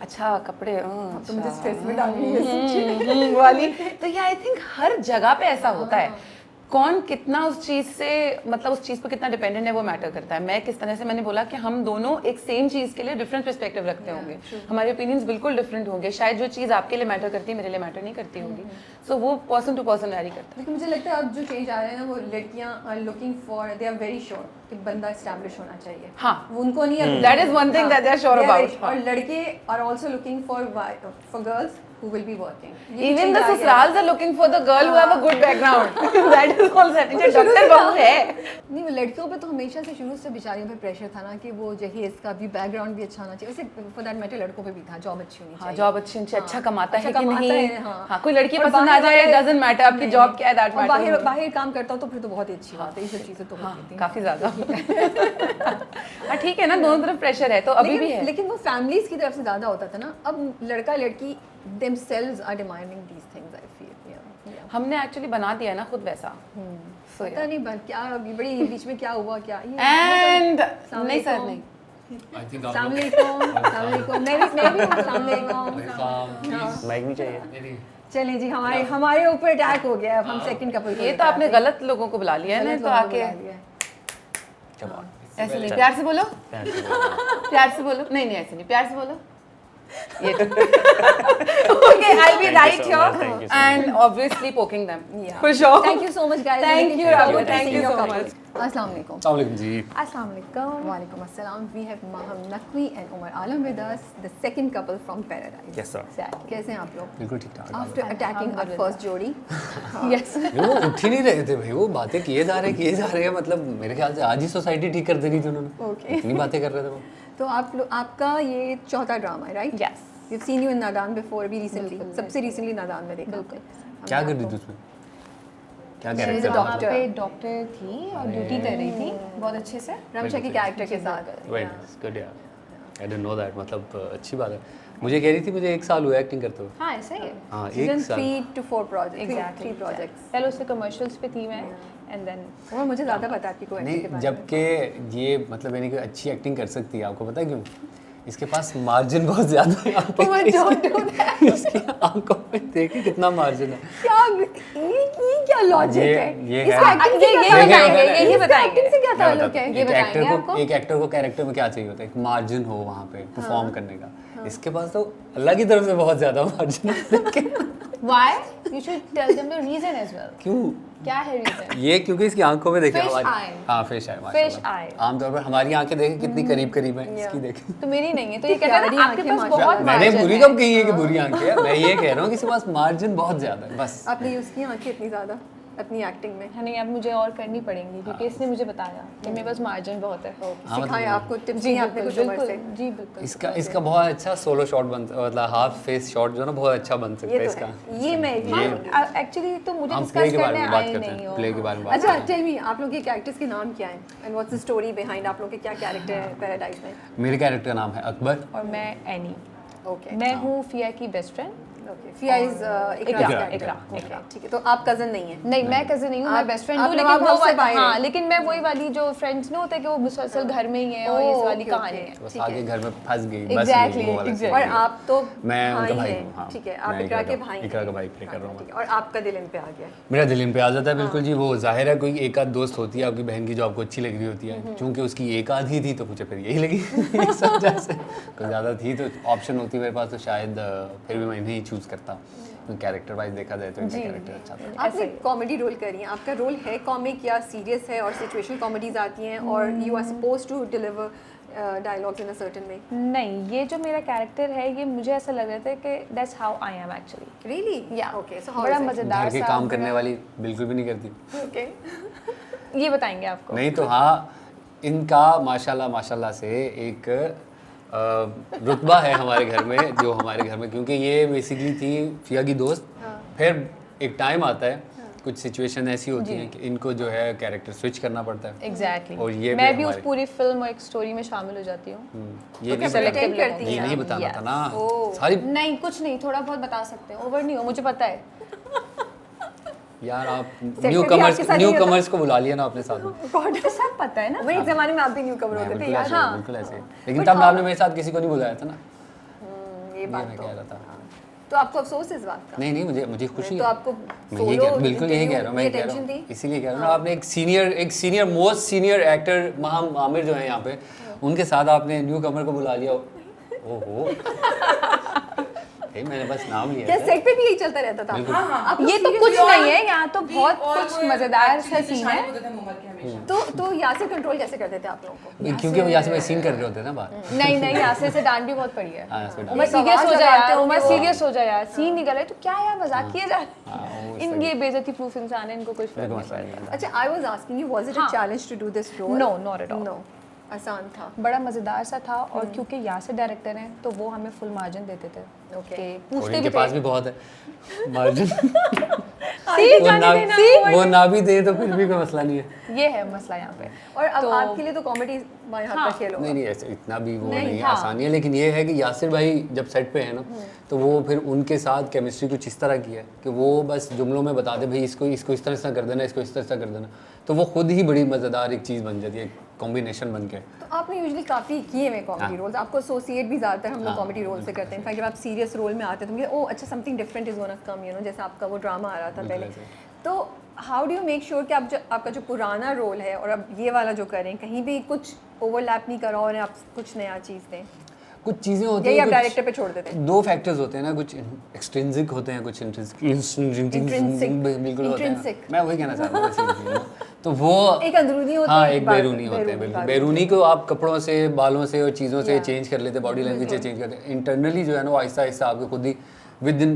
अच्छा कपड़े तो मुझे स्ट्रेस में डाल रही है वाली, तो ये आई थिंक हर जगह पे ऐसा होता है। कौन कितना उस चीज़ से, मतलब उस चीज़ पर कितना डिपेंडेंट है वो मैटर करता है। मैं किस तरह से, मैंने बोला कि हम दोनों एक सेम चीज़ के लिए डिफरेंट पर्सपेक्टिव रखते होंगे, हमारे ओपिनियंस बिल्कुल डिफरेंट होंगे, शायद जो चीज़ आपके लिए मैटर करती है मेरे लिए मैटर नहीं करती होगी, सो वो पर्सन टू पर्सन वैरी करता है। लेकिन मुझे लगता है अब जो चेंज आ रहे हैं ना, वो लड़कियां are looking for, they are very sure कि बंदा एस्टैब्लिश होना चाहिए। हाँ, वो उनको नहीं है, That is one thing that they are sure about. और लड़के are also looking for girls who will be working. Even the ससुराल्स are looking for the girl who have a good background. That is also happening. Doctor बहू है। नहीं, वो लड़कियों पे तो हमेशा से शुरू से बेचारियों पे प्रेशर था ना कि वो जहेज का भी बैकग्राउंड भी अच्छा होना चाहिए। वैसे फॉर दैट मैटर लड़कों पे भी था, जॉब अच्छी होनी चाहिए। जॉब अच्छी होनी चाहिए, अच्छा कमाता है कि कमाता नहीं, है, हाँ कोई लड़की और पसंद आ बाहर जाए, वाले- डजंट मैटर आपकी नहीं, जॉब क्या है, दैट और मैटर। बाहर काम करता हो तो फिर तो बहुत ही अच्छी बात है, ये सब चीज़ें तो होती थी। काफी ज्यादा। हाँ ठीक है ना, दोनों तरफ प्रेशर है, तो अभी भी है। लेकिन वो फैमिलीज की तरफ से ज़्यादा होता था ना, अब लड़का लड़की themselves are demanding these things, I feel. Yeah. हमने एक्चुअली बना दिया है ना खुद वैसा। So, पता नहीं क्या अभी बड़ी बीच में क्या हुआ, क्या एंड नहीं सर नहीं, अस्सलाम वालेकुम, मैं भी अस्सलाम वालेकुम। माइक नहीं चाहिए। चलें जी, हमारे ऊपर अटैक हो गया, अब हम सेकंड कपल। ये तो आपने गलत लोगों को बुला लिया है ना, तो आके ऐसे नहीं, प्यार से बोलो, प्यार से बोलो, नहीं ऐसे नहीं, प्यार से बोलो। ये okay, I'll be right so here much, thank you so and obviously poking them. Yeah. For sure. Thank you so much guys. Thank Looking you, forward Rabia. to Thank seeing you your so couple. much. अस्सलाम वालेकुम। अस्सलाम जी। Assalamu alaikum. Walaikum assalam. We have Maham Naqvi and Umar Alam with us, the second couple from Paradise. Yes, sir. Exactly. कैसे हैं आप लोग? बिल्कुल ठीक ठाक। After attacking our first जोड़ी. यस वो उठ ही नहीं रहे थे भाई, वो बातें किए जा रहे हैं, मतलब मेरे ख्याल से आज ही सोसाइटी ठीक कर देनी थी उन्होंने। Okay. इतनी बातें कर रहे थे वो। तो आपका ये चौथा ड्रामा है, right? Yes We've seen you in नादान before, अभी recently, सबसे recently नादान में देखा। क्या कर रही थी उसमें? क्या She is a character? doctor. पे डॉक्टर थी और ड्यूटी कर रही थी बहुत अच्छे से। रमशा के कैरेक्टर के साथ। वेरी गुड यार, आई डिडंट नो दैट, मतलब अच्छी बात है। मुझे कह रही थी मुझे 1 साल हुआ एक्टिंग करते हुए। हाँ ऐसा ही है। हाँ, She's 1 in साल। 3 to 4 projects. Exactly 3 projects. पहले उसके कमर्शियल्स पे थी मैं एंड देन और मुझे ज़्यादा पता है आपकी को एक्टिंग के नहीं, बारे में। जबकि ये मतलब यानी कि अच्छी एक्टिंग कर सकती है, आपको पता है क्यों? इसके पास मार्जिन बहुत ज़्यादा है यहाँ पे। इसकी आंखों में देखिए कितना मार्जिन है। क्या ये क्या लॉजिक है? ये इसका है। acting से ये क्या बताएंगे, ताल्लुक है? यही इसका बताएंगे। acting से क्या मैं ताल्लुक बताता है? हूँ, ये बताएंगे आपको। एक एक्टर को कैरेक्टर में क्या चाहिए होता है? एक मार्जिन हो वहाँ पे परफॉर्म करने का। इसके पास तो अल्लाह की तरफ से बहुत ज़्यादा मार्जिन है, लेकिन why you should tell them the reason as well. क्यों? क्या है रीजन? ये क्योंकि इसकी आंखों में देखे Fish हमारी, eye. हाँ फिश आई, Fish eye. आमतौर पर हमारी आंखें देखें कितनी करीब करीब है, इसकी देखें। तो मेरी नहीं है, तो ये कहता है प्यारी ना आपके आंखें पास माशाल्लाह। बहुत मैंने मार्जिन बुरी है। कब कही है कि बुरी आंखें है? मैं ये कह रहा हूँ कि इसके पास मार्जिन बहुत ज़्यादा है, बस। आपने यूज़ की आंखें इतनी ज़्यादा अपनी एक्टिंग में? हाँ नहीं अब मुझे और करनी पड़ेंगी क्योंकि इसने मुझे बताया कि मेरे पास मार्जिन बहुत है। हाँ, सिखाएं मतलब- आपको टिप्स दिए आपने कुछ उम्र से? जी बिल्कुल। इसका बहुत अच्छा सोलो शॉट बन, मतलब हाफ फेस शॉट जो है ना बहुत अच्छा बन सकता ये है तो इसका। है, ये मैं एक्चुअली तो मुझे हम प्ले डिस्कस के बारे करने में बात आए करते नहीं हैं, हो। प्ले के बारे में बात अच्छा करते टेल मी, आप लोग के कैरेक्टर्स के नाम क्या हैं and what's the story behind? आप लोग के क्या कैरेक्टर है पैराडाइज में? हैं। मेरे कैरेक्टर का नाम है अकबर। और मैं एनी। ओके, मैं हूँ फिया की बेस्ट फ्रेंड ओके फिया इज इकरा। ठीक है, तो आप कजन नहीं है? नहीं, मैं कज़न नहीं हूँ, मैं आप- बेस्ट फ्रेंड आप हूँ, लेकिन नवाब वो हाउस से वाली, बाहर हाँ, हैं। लेकिन मैं वही वाली जो फ्रेंड्स नहीं होते कि वो मुसलसल घर में ही है और ये ओह, वाली ओके, कहानी ओके। है। बस ठीक आगे है। घर में फंस गई बस Exactly, वो वाला exactly. और सीन। आप तो मैं उनका भाई हैं। हूँ, हाँ। ठीक है, आप मैं इकरा के इकरा भाई इकरा हैं। का भाई play कर रहा हूँ ठीक है, और आपका दिल इन पे आ गया है। मेरा दिल इन पे आ जाता है बिल्कुल जी। वो जाहिर है कोई एक आध दोस्त होती है आपकी बहन की जो आपको अच्छी लग रही होती है, चूंकि उसकी एक आध ही थी तो मुझे फिर यही लगी इस वजह से। कोई ज़्यादा थी तो ऑप्शन होती मेरे पास तो शायद फिर भी मैं इन्हें ही चूज़ करता। कैरेक्टर वाइज देखा जाए तो इनका कैरेक्टर अच्छा था। आपने कॉमेडी रोल करी है, आपका रोल है कॉमिक या सीरियस है, और सिचुएशनल कॉमेडीज आती हैं और you are suppose to deliver dialogues in a certain way? नहीं, ये जो मेरा कैरेक्टर है ये मुझे ऐसा लग रहा था कि that's how I am actually. Really? या ओके, सो बड़ा घर मज़ेदार के सा काम करने बड़ा- वाली बिल्कुल भी नहीं करती। ओके। ये बताएंगे आपको। नहीं तो हाँ, इनका माशाल्लाह माशाल्लाह से एक रुतबा है हमारे घर में, जो हमारे घर में, क्योंकि ये बेसिकली थी फिया की दोस्त। फिर एक टाइम आता है, कुछ सिचुएशन ऐसी होती हैं कि इनको जो है कैरेक्टर स्विच करना पड़ता है। एग्जैक्टली और ये मैं भी उस हमारे- पूरी फिल्म और एक स्टोरी में शामिल हो जाती हूँ। ये क्या नहीं pretend बताना- करती ये हैं नहीं आप? बताना था ना ओह। सारी। नहीं, कुछ नहीं, थोड़ा बहुत बता सकते हैं, ओवर नहीं हो, मुझे पता है। यार आप पे न्यू भी कमर्स आपके साथ नहीं होता? को बुला लिया ना अपने साथ में। मुझे सब पता है ना। वही एक जमाने में आप भी न्यू कवर मैं होते थे बिल्कुल यार। ऐसे हाँ, बिल्कुल ऐसे। लेकिन तब आपने मेरे साथ किसी को नहीं बुलाया था ना, ये ये बात मैं तो। कह रहा था। तो आपको अफसोस है इस बात का? नहीं नहीं, मुझे खुशी तो है। आपको मैं ये solo बिल्कुल यही कह रहा हूँ, मैं ये कह रहा tension हूँ थी? इसीलिए कह रहा हूँ ना। आपने एक senior most senior actor महाम Aamir जो है यहाँ पे, उनके साथ आपने न्यू कमर को बुला लिया। ओहो मैंने बस नाम लिया क्या था। सेट पे भी यही चलता रहता था? बिल्कुल। आप ये तो कुछ नहीं है, यहाँ तो बहुत कुछ मजेदार सा सीन है। तो यासिर कंट्रोल कैसे करते थे आप लोगों को? क्योंकि वो यहाँ से सीन कर रहे होते हैं ना बाहर। नहीं नहीं, यासिर से डांट भी बहुत पड़ी है। हाँ, इसमें उमर ये सीरियस आवाज हो जा लगाते यार, होंगे उमर वो। सीरियस हो जा यार, सीन निकल रहा है तो क्या यार मजाक किए जा रहे हाँ, वो हैं। इन ये बेइज्जती प्रूफ इंसान है, इनको कुछ फर्क नहीं मसला नहीं पड़ता। है। अच्छा, I was asking you, was it a challenge to do this role? No, not at all. No, आसान था। बड़ा मजेदार सा था, और क्योंकि यासिर डायरेक्टर हैं तो वो हमें फुल मार्जिन देते थे। Okay. कि और पूछते इनके भी पास थे। भी बहुत है मार्जिन। See, जाने देना। वो ना भी दे तो फिर भी कोई मसला नहीं है। ये है मसला यहाँ पे। और अब तो- आपके लिए तो कॉमेडी बाएं हाथ का खेल होगा। नहीं नहीं, ऐसे इतना भी वो नहीं, नहीं है, हाँ। आसानी है। लेकिन ये है कि यासिर भाई जब सेट पे है ना, तो वो फिर उनके साथ केमिस्ट्री कुछ इस तरह की है कि वो बस जुमलों में बता दे भाई इसको इसको इस तरह से कर देना, इसको इस तरह से कर देना, तो वो खुद ही बड़ी मज़ेदार एक चीज़ बन जाती है, कॉम्बिनेशन बन के। तो आपने यूजुअली काफ़ी किए हुए कॉमेडी हाँ। रोल्स, आपको एसोसिएट भी ज़्यादातर हम लोग हाँ, कॉमेडी रोल से करते हैं। इनफैक्ट जब आप सीरियस रोल में आते हैं तो मुझे ओ अच्छा something different is gonna come, you know, जैसे आपका वो ड्रामा आ रहा था बिल्कुल पहले। ऐसे। तो how do you make sure कि आप जो आपका जो पुराना रोल है और अब ये वाला जो करें, कहीं भी कुछ ओवरलैप नहीं करा और आप कुछ नया चीज़ दें, कुछ चीज़ें होती यही हैं, आप कुछ- डायरेक्टर पे छोड़ देते हैं? दो फैक्टर्स होते हैं ना, कुछ एक्सट्रिंसिक होते हैं, कुछ Intrinsic. बिल्कुल होते हैं। Intrinsic. मैं वही कहना चाहता हूँ basically, तो वो एक अंदरूनी होते हाँ, हैं, एक बैरूनी होते हैं। बिल्कुल बैरूनी को आप कपड़ों से, बालों से और चीज़ों से Yeah. चेंज कर लेते हैं, बॉडी लैंग्वेज से चेंज करते हैं। इंटरनली जो है ना वो आहिस्ता आहिस्ता आपको खुद ही विद इन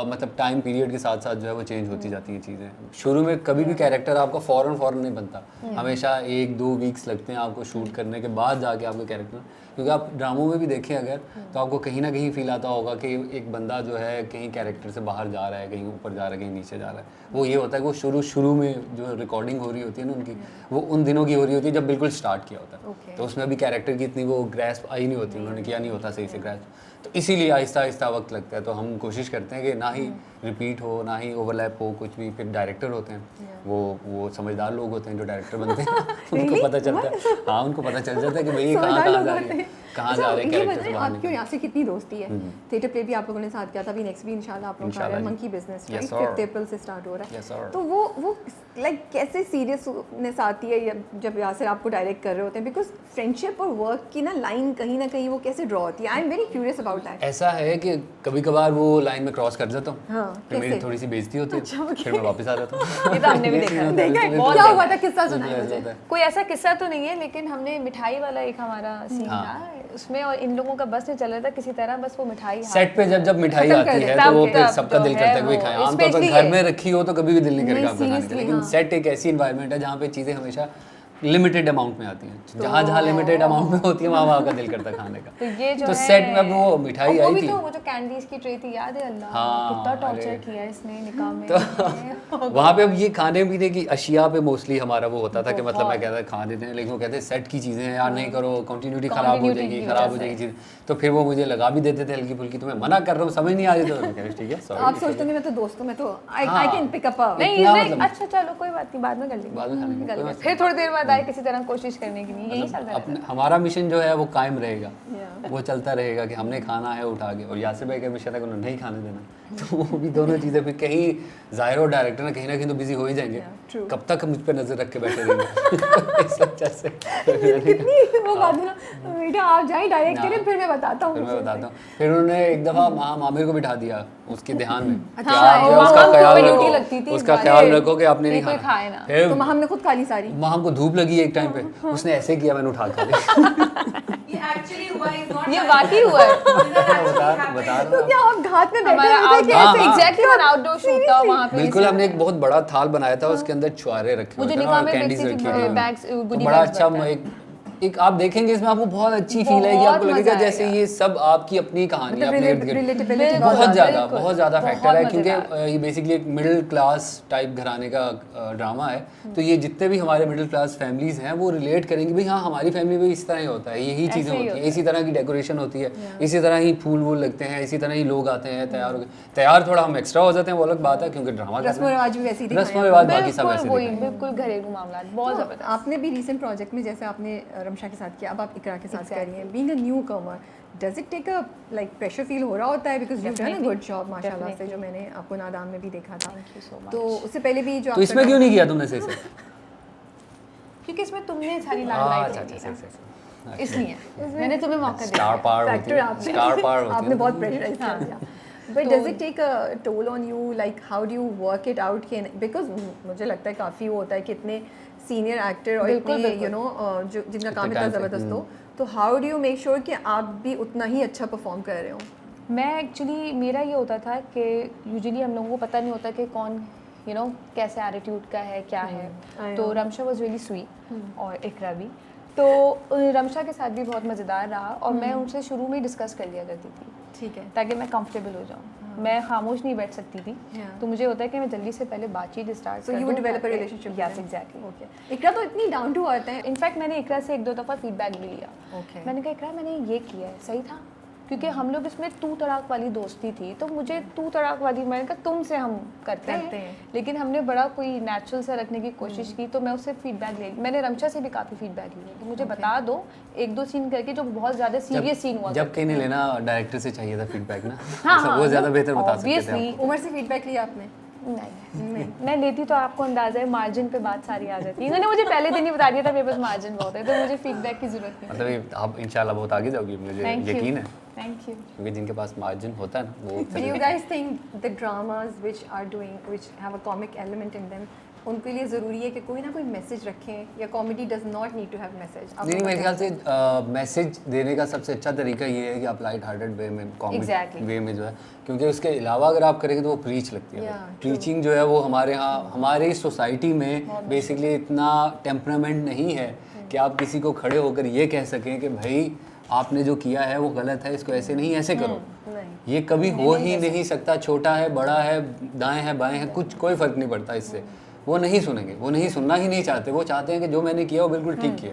मतलब टाइम पीरियड के साथ साथ जो है वो चेंज होती जाती हैं चीज़ें। शुरू में कभी भी कैरेक्टर आपका फ़ौरन नहीं बनता, हमेशा 1-2 वीक्स लगते हैं आपको शूट करने के बाद जाके आपका कैरेक्टर, क्योंकि आप ड्रामों में भी देखें अगर तो आपको कहीं ना कहीं फील आता होगा कि एक बंदा जो है कहीं कैरेक्टर से बाहर जा रहा है, कहीं ऊपर जा रहा है, कहीं नीचे जा रहा है। वो ये होता है कि वो शुरू में जो रिकॉर्डिंग हो रही होती है ना उनकी, वो उन दिनों की हो रही होती है जब बिल्कुल स्टार्ट किया होता है। Okay. तो उसमें अभी कैरेक्टर की इतनी वो ग्रैस्प आई नहीं होती, उन्होंने किया नहीं होता सही से ग्रैस्प, तो इसीलिए आहिस्ता आहिस्ता वक्त लगता है। तो हम कोशिश करते हैं कि ना ही रिपीट हो, ना ही ओवरलैप हो कुछ भी। फिर डायरेक्टर होते हैं वो समझदार लोग होते हैं जो डायरेक्टर बनते हैं उनको पता चलता है, हाँ उनको पता चल जाता है कि भाई ये कहाँ समझदार कहाँ लोग जा होते रहे हैं। हैं, कहाँ अच्छा, जा रहे हैं ये कैरेक्टर से बताएं, बाहर आपकी और निकल। यासिर कितनी दोस्ती है? थिएटर प्ले भी आप लोगों ने साथ किया था, अभी नेक्स्ट भी इंशाल्लाह आप लोगों का आ रहा है, इंशाल्लाह monkey business, Yes, right? sir. 5 अप्रैल से स्टार्ट हो रहा है। Yes, sir. तो वो लाइक कैसे सीरियसनेस आती है जब यासिर आपको डायरेक्ट कर रहे होते हैं? बिकॉज फ्रेंडशिप और वर्क की ना लाइन कहीं ना कहीं वो कैसे ड्रॉ होती है? I am very curious about that. ऐसा है कि कभी कभार वो लाइन में क्रॉस कर जाता हूँ, हाँ, फिर मेरी कैसे? थोड़ी सी बेइज्जती होती है, फिर मैं वापस आ जाता हूँ। ये तो हमने भी देखा है। देखा है? बहुत क्या है। हुआ था? किस्सा सुनाइए ऐसा मुझे। होता है। कोई ऐसा किस्सा तो नहीं है, लेकिन हमने मिठाई वाला एक हमारा सीन हाँ। था उसमें, और इन लोगों का बस नहीं चल रहा था, किसी तरह बस वो मिठाई सेट पे जब मिठाई खत्म कर आती दे, है तो वो तब फिर तब सबका जो दिल करता है कि है भाई वो, खाएं। आमतौर पर especially घर ये। में रखी हो तो कभी भी दिल नहीं करेगा नहीं, आपका खाने का, seriously, लेकिन हाँ। सेट एक ऐसी इन्वायरमेंट है जहाँ पे चीज़ें हमेशा लिमिटेड अमाउंट में आती हैं, जहाँ जहाँ लिमिटेड अमाउंट में होती है वहाँ वहाँ का दिल करता है खाने का। तो ये जो तो है सेट में अब वो मिठाई और वो आई भी थी, तो वो जो कैंडीज की ट्रे थी, याद है? अल्लाह हाँ, कितना अरे। टॉर्चर किया है इसने निकाह में। तो वहाँ पे अब ये खाने पीने की अशिया पे मोस्टली हमारा वो होता था कि मतलब मैं कहता खा देते हैं, लेकिन वो कहते हैं सेट की चीज़ें हैं यार, नहीं करो, कंटिन्यूटी खराब हो जाएगी, खराब हो जाएगी चीज़। तो फिर वो मुझे लगा भी देते थे हल्की फुल्की, तो मैं मना कर रहा हूँ, समझ नहीं आ रही, तो मैं कह रही ठीक है आप सॉरी। सोचते होंगे मैं तो दोस्तों में तो आई हाँ। कैन पिक अप नहीं इतना इसने मतलब- अच्छा चलो कोई बात नहीं, बाद में कर लेंगे। बाद में खाने कर लेंगे। फिर थोड़ी देर बाद आए किसी तरह कोशिश करने की, नहीं यही चलता रहता अपने हमारा मिशन जो है वो कायम रहेगा, वो चलता रहेगा कि हमने खाना है उठा के, और यासिर भाई का मिशन है कि उन्हें नहीं खाने देना। तो वो भी दोनों चीज़ें फिर कहीं जाहिर और डायरेक्टर ना कहीं तो बिजी हो ही जाएंगे, कब तक मुझ पे नजर रख के बैठे रहेंगे इस वजह से कितनी वो बात है ना, बेटा आप जाए डायरेक्ट करें फिर मैं बताता फिर हूँ। मैं बताता हूँ। फिर उन्होंने एक दफ़ा मामिर को बिठा दिया उसके ध्यान में कि अच्छा, आप जो है वो उसका हमको ख्याल भी ड्यूटी रखो, लगती थी उसका इस ख्याल बार। रखो कि आपने नहीं कोई खाना। खाए ना। फिर तो हम ने खुद खा ली सारी। माँ को धूप लगी एक टाइम पे, उसने ऐसे किया, मैंने उठा खा लिया। ये वाकई हुआ है। बता तो क्या आप घाट में बैठे हमारा हुए थे हाँ, कैसे? हाँ। एग्जैक्टली वन आउटडोर शूट था वहाँ पे। बिल्कुल, हमने एक बहुत बड़ा थाल बनाया था, उसके अंदर छुआरे रखे वो हुए जो थे निकाह और में कैंडीज बेचती रखी थी, थी। बैग्स, तो goodie बड़ा bags अच्छा बनता है। एक आप देखेंगे इसमें आपको बहुत अच्छी फील आएगी, बहुत आपको लगेगा मजा जैसे आएगा। ये सब आपकी अपनी कहानी है, मतलब अपने इर्द गिर्द। रिलेटेबिलिटी बहुत ज़्यादा फैक्टर है, क्योंकि मज़ेदार। ये बेसिकली एक मिडिल क्लास टाइप घराने का ड्रामा है। तो ये जितने भी हमारे मिडिल क्लास फैमिलीज हैं वो रिलेट करेंगे, भाई हाँ हमारी फैमिली में इस तरह ही होता है, यही चीज़ें ही होती होता हैं, इसी तरह की डेकोरेशन होती है, इसी तरह ही फूल वूल लगते हैं, इसी तरह ही लोग आते हैं तैयार होकर। तैयार थोड़ा हम एक्स्ट्रा हो जाते हैं, वो अलग बात है, क्योंकि ड्रामा रस्म रिवाज भी वैसे ही दिखाए रस्म रिवाज बाकी सब बिल्कुल ऐसे वही, दिखाए। बिल्कुल घरेलू मामला, बहुत जबरदस्त। आपने भी रिसेंट प्रोजेक्ट में जैसे आपने रमशा के साथ किया, अब आप इकरा के साथ कर रही हैं, being a newcomer, does it take a like pressure feel हो रहा होता है? Because you done a good job माशाल्लाह से, जो मैंने आपको नादान में भी देखा था। Thank you so much. तो उससे पहले भी जो तो इसमें क्यों नहीं किया तुमने सही से? क्योंकि इसमें तुमने सारी हाँ, लाइट अच्छा, लाइट अच्छा, सही, सही। इसलिए मैंने तुम्हें मौका दिया। स्टार पावर होती फैक्टर है, आपने स्टार पावर होती है। आपने बहुत प्रेशराइज कर दिया। But does it take a toll on you? Like how do you work it out? कि बिकॉज मुझे लगता है काफ़ी वो होता है कि इतने सीनियर एक्टर और बिल्कुल, इतने बिल्कुल। यू नो जो जिनका काम इतना time से, ज़बरदस्त हो, तो how do you make sure कि आप भी उतना ही अच्छा परफॉर्म कर रहे हो? मैं एक्चुअली मेरा ये होता था कि यूजुअली हम लोगों को पता नहीं होता कि कौन कैसे एटीट्यूड का है, क्या है। तो रमशा वॉज रियली स्वीट और इकरा भी। तो रमशा के साथ भी बहुत मज़ेदार रहा, और मैं उनसे शुरू में ही डिस्कस कर लिया करती थी, ठीक है। ताकि मैं कंफर्टेबल हो जाऊँ। मैं खामोश नहीं बैठ सकती थी, तो मुझे होता है कि मैं जल्दी से पहले बातचीत start So you would develop a relationship. Yes exactly. Okay. Iqra तो इतनी डाउन टू अर्थ है। इनफैक्ट मैंने इकरा से 1-2 दफ़ा फीडबैक भी लिया। Okay. मैंने कहा इकरा मैंने ये किया है, सही था? क्योंकि हम लोग इसमें तू तड़ाक वाली दोस्ती थी, तो मुझे तू तड़ाक वाली, मैंने कहा तुमसे हम करते हैं, लेकिन हमने बड़ा कोई नेचुरल सा रखने की कोशिश की। तो मैं उससे फीडबैक ले, मैंने रमशा से भी काफ़ी फीडबैक ली कि मुझे बता दो 1-2 सीन करके जो बहुत ज़्यादा सीरियस सीन हुआ। जब कहीं नहीं लेना, डायरेक्टर से चाहिए था फीडबैक ना। हाँ, सब वो ज़्यादा बेहतर बता सकते थे obviously। आपको। उमर से फीडबैक लिया आपने? नहीं, मैं लेती तो आपको अंदाजा है मार्जिन पे बात सारी आ जाती है। इन्होंने मुझे पहले दिन ही बता दिया था मेरे पास मार्जिन बहुत है, तो मुझे फीडबैक की जरूरत नहीं। मतलब ये आप इंशाल्लाह बहुत आगे जाओगी, मुझे यकीन है, थैंक यू। क्योंकि जिनके पास मार्जिन होता है ना वो Do you guys think the dramas which have a comic element in them, उनके लिए ज़रूरी है कि कोई ना कोई मैसेज रखें, या comedy does not need to have message? नहीं, मेरे ख्याल से मैसेज देने का सबसे अच्छा तरीका ये है कि आप लाइट हार्टेड वे में, कॉमिक Exactly. वे में जो है, क्योंकि उसके अलावा अगर आप करेंगे तो वो प्रीच लगती है। Yeah, प्रीचिंग जो है वो हमारे यहाँ हमारी सोसाइटी में बेसिकली इतना टेम्परामेंट नहीं है कि आप किसी को खड़े होकर ये कह सकें कि भाई आपने जो किया है वो गलत है, इसको ऐसे नहीं ऐसे करो। ये कभी हो ही नहीं सकता, छोटा है बड़ा है दाएं है बाएं है, कुछ कोई फ़र्क नहीं पड़ता इससे। वो नहीं सुनेंगे, वो नहीं सुनना ही नहीं चाहते, वो चाहते हैं कि जो मैंने किया वो बिल्कुल ठीक किया,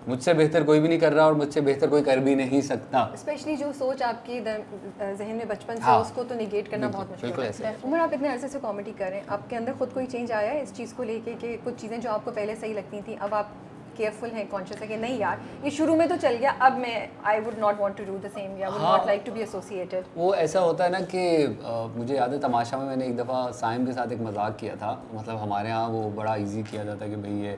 मुझसे बेहतर कोई भी नहीं कर रहा और मुझसे बेहतर कोई कर भी नहीं सकता। स्पेशली जो सोच आपकी जहन में बचपन से, हाँ। उसको तो निगेट करना बहुत मुश्किल बिल्कुल है। ऐसे। उमर, आप इतने अरसे से कॉमेडी कर रहे हैं, आपके अंदर खुद कोई चेंज आया है इस चीज़ को लेके कि कुछ चीज़ें जो आपको पहले सही लगती थी, अब आप केयरफुल हैं, कॉन्शियस है कि नहीं यार ये शुरू में तो चल गया, अब मैं I would not want to do the same, या would not like to be associated? वो ऐसा होता है ना कि मुझे याद है तमाशा में मैंने एक दफ़ा साइम के साथ एक मजाक किया था। मतलब हमारे यहाँ वो बड़ा इजी किया जाता है कि भाई ये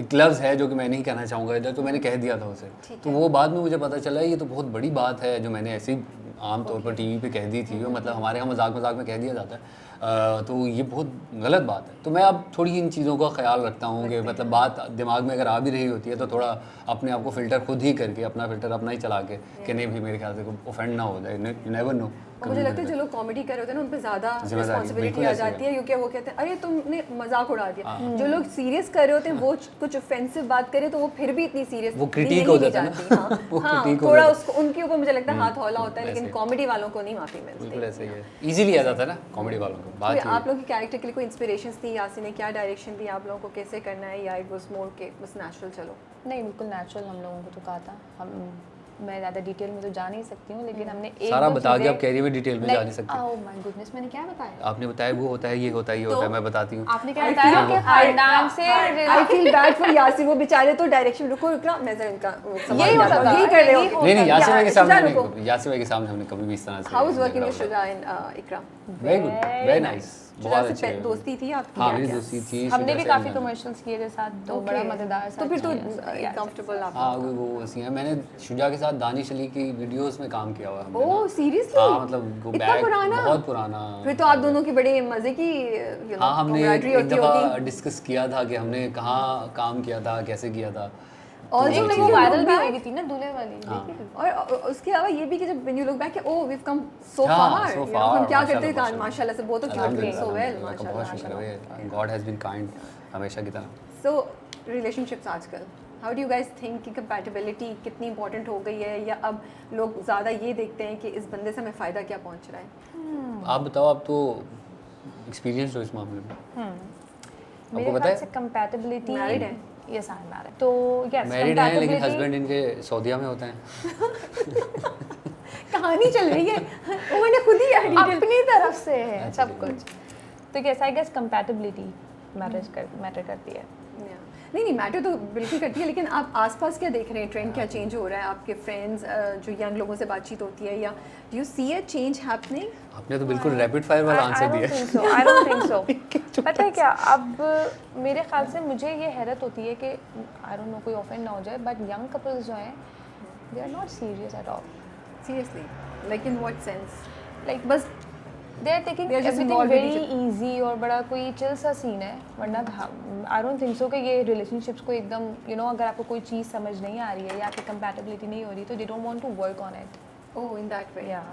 एक लफ्ज़ है जो कि मैं नहीं कहना चाहूँगा इधर, तो मैंने कह दिया था उसे। तो वो बाद में मुझे पता चला ये तो बहुत बड़ी बात है जो मैंने ऐसे ही आम तौर पर टीवी पे कह दी थी। मतलब हमारे यहाँ मजाक मजाक में कह दिया जाता है। तो ये बहुत गलत बात है। तो मैं अब थोड़ी इन चीज़ों का ख्याल रखता हूँ कि मतलब बात दिमाग में अगर आ भी रही होती है तो थोड़ा अपने आप को फ़िल्टर खुद ही करके, अपना फ़िल्टर अपना ही चला के कि नहीं भाई मेरे ख्याल से कोई ऑफेंड ना हो जाए, यू नेवर नो। और मुझे लगता है जो लोग कॉमेडी कर रहे होते हैं ना उन पे ज़्यादा जिम्मेदारी, रिस्पॉन्सिबिलिटी बिल्कुल आ ऐसे जाती है, क्योंकि वो कहते हैं अरे तुमने मजाक उड़ा दिया। जो लोग सीरियस कर रहे होते हैं वो कुछ ऑफेंसिव बात करे तो वो फिर भी इतनी सीरियस वो critique हो जाता है ना। वो हाँ, critique हो थोड़ा जाता है। उसको उनके ऊपर मुझे लगता है हाथ हौला होता है, लेकिन ऐसे। कॉमेडी वालों को नहीं माफ़ी मिलती। बिल्कुल ऐसे ही है, इजीली आ जाता है ना कॉमेडी वालों को। बात कोई ये है। आप लोग की कैरेक्टर के लिए कोई इंस्पिरेशंस थी, यासी ने क्या डायरेक्शन दी आप लोगों को, कैसे करना है, या इट वाज मोर के बस नेचुरल चलो? नहीं, बिल्कुल नेचुरल हम लोगों को तो कहा था। हम मैं ज़्यादा डिटेल में तो जा नहीं सकती हूँ, लेकिन हमने एक सारा दो बता के चीज़ें- आप कह रही हो डिटेल में जा नहीं सकती। ओह माय गुडनेस, मैंने क्या बताया? आपने बताया वो होता है, ये होता है, ये होता है, मैं बताती हूँ। आपने क्या बताया कि खानदान से I feel bad for Yasir, वो बेचारे तो डायरेक्शन रुको इकरा, मैं जरा इनका वो संभाल यही लेता होता हूँ। था, यही कर रहे यही हो। नहीं नहीं, यासिर भाई के सामने शुजा रुको। नहीं, यासिर भाई के सामने हमने कभी भी इस तरह से हाउ वाज वर्किंग विद झगड़ा Shuja and Iqra? Very good, very nice, Shuja बहुत से अच्छे हैं। दोस्ती थी आपकी? हाँ या मेरी क्या? दोस्ती थी। हमने शुजा भी से काफ़ी मैंने- कमर्शियल्स किए थे साथ, तो Okay. बड़ा मज़ेदार तो फिर तो Yeah. कंफर्टेबल आप हाँ वो ऐसी है। मैंने शुजा के साथ दानिश अली की वीडियोस में काम किया हुआ है हमने ना। Oh seriously? हाँ मतलब वो इतना बैक पुराना? बहुत पुराना। फिर तो आप दोनों की बड़े मजे की हाँ हमने एक camaraderie होती दफ़ा होगी। डिस्कस किया था कि हमने कहाँ काम किया था, कैसे किया था। और तो जो वो मैं चीज़ें- वायरल भी हो गई थी ना दूल्हे वाली, हाँ। देखी थी? और उसके अलावा ये भी कि जब when you look back, oh we've come so हाँ, far, so you know, far, हम क्या माशाल्लाह, करते थे माशाल्लाह से, बहुत of you are doing so well, अल्हम्दुलिल्लाह, माशाल्लाह बहुत शुक्र है, गॉड हैज़ बीन काइंड हमेशा की तरह। So relationships आजकल, how do you guys think कि compatibility कितनी important हो गई है, या अब लोग ज़्यादा ये देखते हैं कि इस बंदे से हमें फ़ायदा क्या पहुंच रहा है? आप बताओ, आप तो एक्सपीरियंस हो इस मामले में। मेरे पता ख्याल है? से कंपैटिबिलिटी Married हैं? Yes I am married. तो यस मैरिड हैं लेकिन हस्बैंड इनके सऊदीया में होते हैं। कहानी चल रही है, उन्होंने खुद ही डिटेल अपनी तरफ से है सब कुछ। तो yes I guess compatibility matter करती है। नहीं मैटर तो बिल्कुल करती है, लेकिन आप आसपास क्या देख रहे हैं, ट्रेंड क्या चेंज हो रहा है? आपके फ्रेंड्स जो यंग लोगों से बातचीत होती है, या do you see a change happening? आपने तो बिल्कुल रैपिड फायर वाला आंसर दिया। I don't think so. पता है क्या, अब मेरे ख्याल से मुझे ये हैरत होती है कि आई डोंट नो कोई ऑफेंड ना हो जाए, बट यंग कपल्स जो हैं they are not serious at all. Seriously, like in what sense? Like बस they are taking They are just everything involved in very each easy और बड़ा कोई चिल सा सीन है। वरना आई डोंट थिंक सो कि ये रिलेशनशिप्स को एकदम यू नो अगर आपको कोई चीज़ समझ नहीं आ रही है या आपकी कंपैटिबिलिटी नहीं हो रही, तो they don't want to work on it. Oh in that way, Yeah.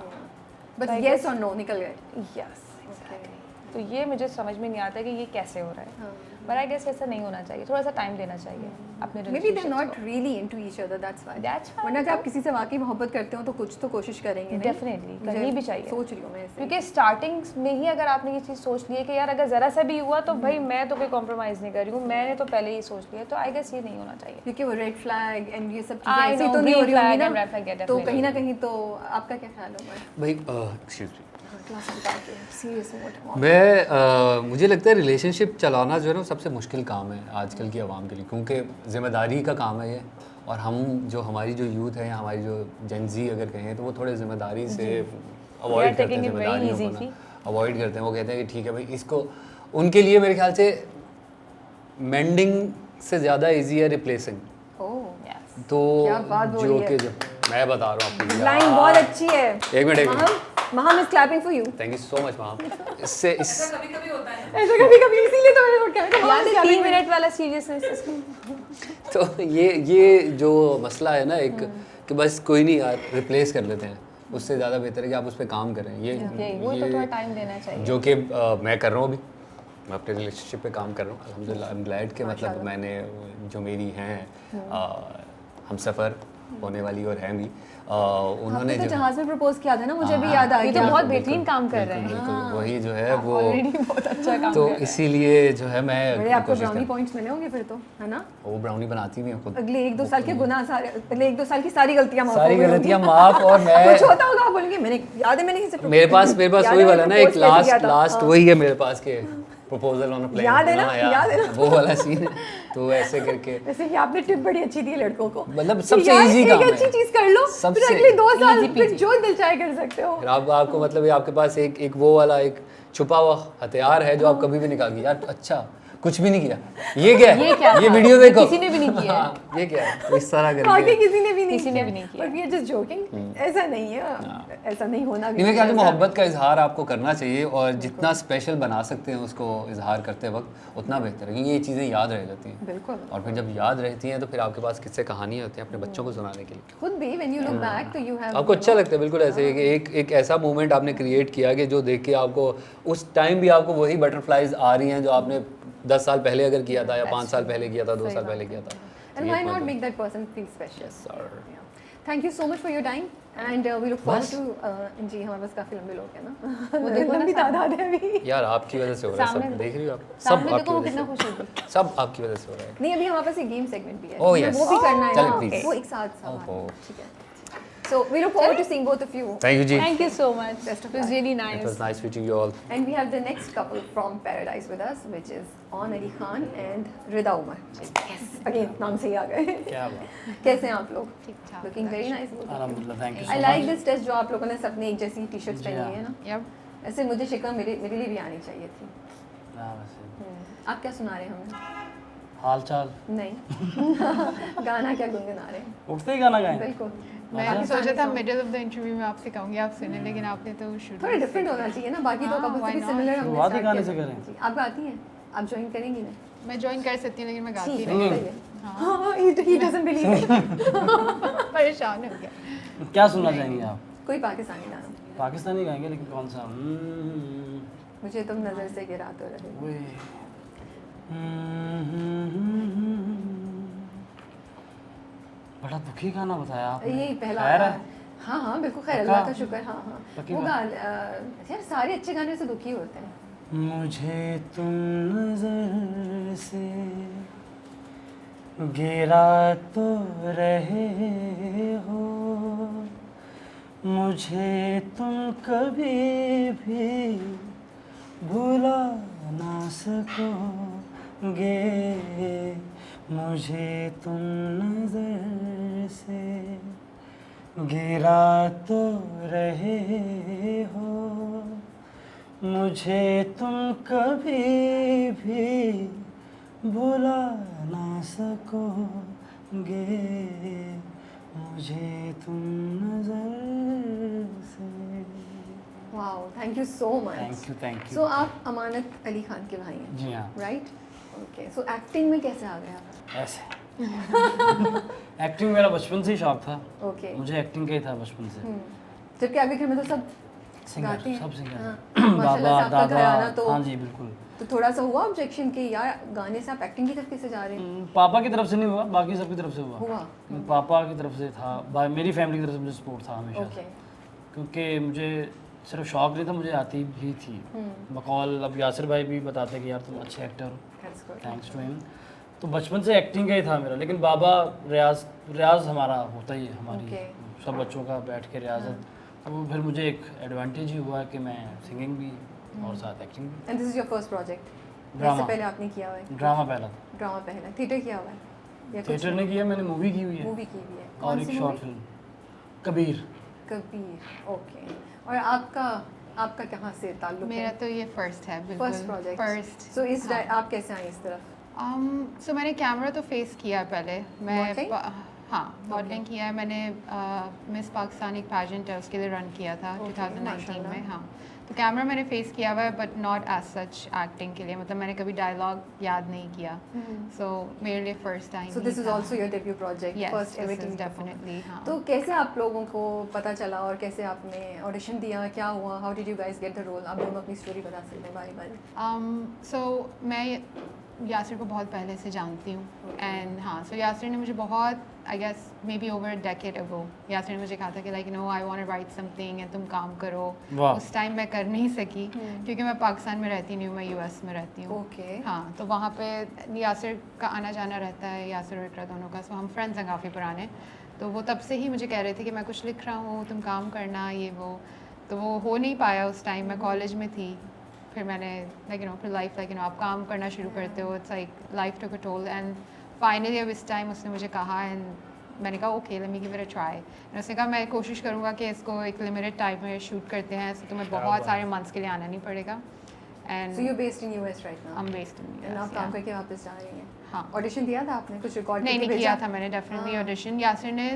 But So I yes guess- और नो निकल गए। Yes exactly. तो ये मुझे समझ में नहीं आता कि ये कैसे हो रहा है, बट आई गेस ऐसा नहीं होना चाहिए, थोड़ा सा टाइम देना चाहिए अपने maybe they relationships not को। Really into each other, that's why. That's fine, वरना जब आप but- किसी से वाकई मोहब्बत करते हो तो कुछ तो कोशिश करेंगे नहीं? Definitely, मुझे करनी भी चाहिए। सोच रही हूँ मैं ऐसे। क्योंकि स्टार्टिंग में ही अगर आपने ये चीज़ सोच ली है कि यार अगर ज़रा सा भी हुआ तो भाई मैं तो कोई कॉम्प्रोमाइज़ नहीं कर रही हूँ, मैंने तो पहले ही सोच लिया, तो आई गेस ये नहीं होना चाहिए। क्योंकि वो रेड फ्लैग एंड ये सब I चीजें ऐसी know, तो नहीं हो green रही होंगी flag and red flag, ना, yeah, तो definitely. कहीं ना कहीं तो आपका क्या ख्याल होगा? भाई एक्सक्यूज मी, क्लास बता के सीरियस मोड। मैं मुझे लगता है रिलेशनशिप चलाना जो है ना सबसे मुश्किल काम है आजकल की आवाम के लिए, क्योंकि ज़िम्मेदारी का काम है ये। और हम जो हमारी जो यूथ है या हमारी जो जेंजी अगर कहें तो वो थोड़े ज़िम्मेदारी से अवॉइड करते हैं, taking it very जिम्मेदारियों को easy. ना अवॉइड करते हैं। वो कहते हैं कि ठीक है भाई, इसको उनके लिए मेरे ख्याल से मेंडिंग से ज़्यादा ईजी है रिप्लेसिंग। ओह यस तो क्या बात बोल जो रही कि है। जो मैं बता रहा हूँ आपको, लाइन बहुत अच्छी है। एक minute महाम is clapping for you. Thank you so much ma'am. इससे इस ऐसा कभी कभी इसीलिए तो मैंने नोट किया। याद है 3 मिनट वाला सीरियसनेस। तो ये जो मसला है ना एक कि बस कोई नहीं यार रिप्लेस कर लेते हैं, उससे ज़्यादा बेहतर है कि आप उस पर काम करें। यही वो तो थोड़ा टाइम देना चाहिए। जो कि मैं कर रहा हूँ अभी, मैं अपने रिलेशनशिप पे काम कर रहा हूँ अल्हम्दुलिल्लाह। आई एम ग्लैड कि मतलब मैंने जो मेरी हैं हम सफ़र होने वाली और हैं भी उन्होंने तो जो जहाज में प्रपोज किया था ना, मुझे भी याद आ ये गया। तो बहुत बेहतरीन काम कर रहे हैं। बिल्कुल वही जो है वो बहुत अच्छा काम तो कर रहे हैं। इसीलिए जो है मैं बड़े आपको कोशिश ब्राउनी कर पॉइंट्स मिले होंगे फिर तो, है ना? वो ब्राउनी बनाती भी हैं खुद। अगले 1-2 साल के गुनाह सारे, अगले 1-2 साल की सारी गलतियां माफ हो सारी गई होंगी। गलतियां माफ। और मैं कुछ होता होगा आप बोलेंगे मैंने याद है मैंने किसी मेरे पास याद वही है वाला ना मैंने एक propose कैसे किया था? लास्ट हाँ। वही है मेरे पास के प्रपोजल ऑन अ प्लेन। याद है ना? याद है ना? वो वाला सीन है। तो ऐसे करके वैसे कि आपने टिप बड़ी अच्छी दी लड़कों को, मतलब कि सबसे यार, easy काम एक है। अच्छी चीज कर लो, फिर सबसे अगले 2 साल easy फिर peasy। जो दिल चाहे कर सकते हो। फिर आपको मतलब ये आपके पास एक वो वाला एक छुपा हुआ हथियार है जो आप कभी भी निकाल के यार अच्छा कुछ भी नहीं किया। ये क्या है? ये क्या ये था? वीडियो देखो। किसी ने भी नहीं किया है। हाँ, ये क्या है? तो इस तरह बाकी करके किसी ने भी नहीं किसी ने भी नहीं किया। But we are just joking, ऐसा नहीं है, ऐसा नहीं होना भी मेरे ख्याल से चाहिए। मोहब्बत का इजहार आपको करना चाहिए और जितना स्पेशल बना सकते हैं उसको इजहार करते वक्त उतना बेहतर है, क्योंकि ये चीज़ें याद रह जाती हैं। बिल्कुल। और फिर जब याद रहती हैं तो फिर आपके पास किस्से कहानियाँ होती हैं अपने बच्चों को सुनाने के लिए। खुद भी व्हेन यू लुक बैक तो यू हैव आपको अच्छा लगता है बिल्कुल ऐसे कि एक ऐसा मोमेंट आपने क्रिएट किया कि जो देख के आपको उस टाइम भी आपको वही बटरफ्लाइज आ रही हैं जो आपने 10 साल पहले अगर किया था या 5 साल पहले किया था, 2 साल पहले किया था। And why not make that person feel special? Yeah. Thank you so much for your time and we look forward to जी हमारे पास काफी लंबे लोग हैं ना, वो देखो लंबी तादाद है अभी। यार आपकी वजह से हो रहा है सब, देख रही हो आप, सब सामने आपकी देखो वो वजह कितना से, खुश होगी। सब आपकी वजह से हो रहा है। नहीं अभी हमारे पास एक गेम सेगमेंट भी है, Oh, हमें yes. वो भी करना है चलो, ना, please. वो एक साथ ओहो। ठीक है। So we look forward to seeing both of you thank you जी, Thank you so much. Best of It was luck. really it nice. Was nice meeting you all. and we have the next couple from Paradise with us which is On Ali Khan and Rida Umar. Yes, again नाम से ही आ गए। क्या बात, कैसे हैं आप लोग? ठीक-ठाक। Looking very nice. अल्हम्दुलिल्लाह, thank you I so like much. this dress जो आप लोगों ने सबने एक जैसी टी-शर्ट्स जी पहनी हाँ। है ना। Yep. ऐसे मुझे शिकवा मेरे लिए भी आनी चाहिए थी। हाँ, वैसे आप क्या सुना रहे हैं हमें? हाल चाल नहीं गाना क्या गुनगुना रहे हैं? उठते ही गाना गाएं। बिल्कुल मैं पाकिस्तानी सोचा था song। Middle of the interview में आपसे कहूँगी आप सुने, लेकिन आपने तो शुरू थोड़ा डिफरेंट होना चाहिए ना, बाकी तो हाँ, कपल से why भी not? सिमिलर हमने शुरुआत ही start गाने किया से था। करें। जी, आप गाती हैं? आप ज्वाइन करेंगी ना? मैं ज्वाइन कर सकती हूँ लेकिन मैं गाती ठीक नहीं। है, सही है। हाँ, he doesn't believe it। परेशान हो गया। क्या सुनना चाहेंगे आप? कोई पाकिस्तानी गाना पाकिस्तानी गाएंगे, लेकिन कौन सा? मुझे तुम नजर से गिरा तो रहे। ओए। बड़ा दुखी गाना बताया आपने। यही पहला खैर है? हाँ हाँ बिल्कुल खैर, पक्का? अल्लाह का शुक्र। हाँ हाँ पक्की वो बात? यार सारे अच्छे गाने से दुखी होते हैं। मुझे तुम नजर से गिरा तो रहे हो, मुझे तुम कभी भी भुला ना सकोगे, मुझे तुम नजर से गिरा तो रहे हो, मुझे तुम कभी भी भुला ना सकोगे, मुझे तुम नजर से। Wow, thank you so much. Thank you. So आप अमानत अली खान के भाई हैं? जी हाँ। Right, okay. सो एक्टिंग में कैसे आ गए आप? ऐसे एक्टिंग मेरा बचपन से ही शौक था, ओके। मुझे एक्टिंग का ही था बचपन से। जबकि आपके घर में तो सब सिंगर, गाते हैं। सब सिंगर। हाँ, बाबा, माशाल्लाह से आपका घराना तो हाँ जी बिल्कुल। तो थोड़ा सा हुआ ऑब्जेक्शन कि यार गाने से आप एक्टिंग की तरफ कैसे जा रहे हैं? पापा की तरफ से नहीं हुआ, बाकी सबकी तरफ से हुआ। हुआ। पापा की तरफ से था, मेरी फैमिली की तरफ से मुझे सपोर्ट था हमेशा ओके। से। क्योंकि मुझे सिर्फ शौक नहीं था, मुझे आती भी थी बकौल। अब यासिर भाई भी बताते कि यार तुम अच्छे एक्टर हो, that's good. Thanks to him. तो बचपन से एक्टिंग का ही था मेरा, लेकिन बाबा रियाज हमारा होता ही है, हमारी Okay. सब बच्चों का बैठ के रियाजत। तो फिर मुझे एक एडवांटेज ही हुआ कि मैं सिंगिंग भी और साथ एक्टिंग भी। And this is your first project? Drama. इससे पहले आपने किया हुआ है? ड्रामा पहला था, ड्रामा पहला, थिएटर किया हुआ है या कुछ? थिएटर नहीं किया, मैंने मूवी की हुई है मूवी की भी है। और कौन एक सी short movie? Film Kabir. Kabir, okay. और आपका कहाँ से ताल्लुक मेरा है? तो ये फर्स्ट है, बिल्कुल फर्स्ट प्रोजेक्ट। फर्स्ट। सो इस आप कैसे आए इस तरफ? सो मैंने कैमरा तो फेस किया है पहले। Modeling? हाँ, मॉडलिंग किया है मैंने। मिस पाकिस्तान एक पैजेंट है उसके लिए रन किया था Okay, 2019 माशाल्लाह। में। हाँ, तो कैमरा मैंने फेस किया हुआ है, but not as such acting के लिए, मतलब मैंने कभी डायलॉग याद नहीं किया। सो मेरे लिए first time. So this is also your debut project, Yes, first this ever is TV definitely, हाँ। तो कैसे आप लोगों को पता चला और कैसे आपने ऑडिशन दिया, क्या हुआ? How did you guys get the role? आप दोनों अपनी स्टोरी बता सकते हैं बारी बारी। सो मैं यासिर को बहुत पहले से जानती हूँ। एंड हाँ, सो यासिर ने मुझे बहुत, I guess may be over a decade ago, Yasir ने मुझे कहा था कि like no I want to write something and तुम काम करो। वाह। उस टाइम मैं कर नहीं सकी क्योंकि मैं पाकिस्तान में रहती नहीं हूँ, मैं यूएस में रहती हूँ। ओके। हाँ, तो वहाँ पे यासिर का आना जाना रहता है, यासिर और इकरा दोनों का। सो हम फ्रेंड्स हैं काफ़ी पुराने। तो वो तब से ही मुझे कह रहे थे कि मैं कुछ लिख रहा हूँ, तुम काम करना, ये वो। तो वो हो नहीं पाया उस टाइम, मैं कॉलेज में थी। फिर मैंने फिर लाइफ आप काम करना शुरू करते हो, it's like life took a toll. And finally अब इस टाइम उसने मुझे कहा, एंड मैंने कहा okay let me give it a try. उसने कहा मैं कोशिश करूँगा कि इसको एक लिमिटेड टाइम में शूट करते हैं, तो तुम्हें बहुत सारे मंथ्स के लिए आना नहीं पड़ेगा। And So you're based in US right now. I'm based in And US, आप काम yeah. करके वापस जा रही हैं. हाँ. Audition दिया था आपने, कुछ रिकॉर्ड नहीं करके किया भेजा? था मैंने डेफिनेटली हाँ. ऑडिशन। यासिर ने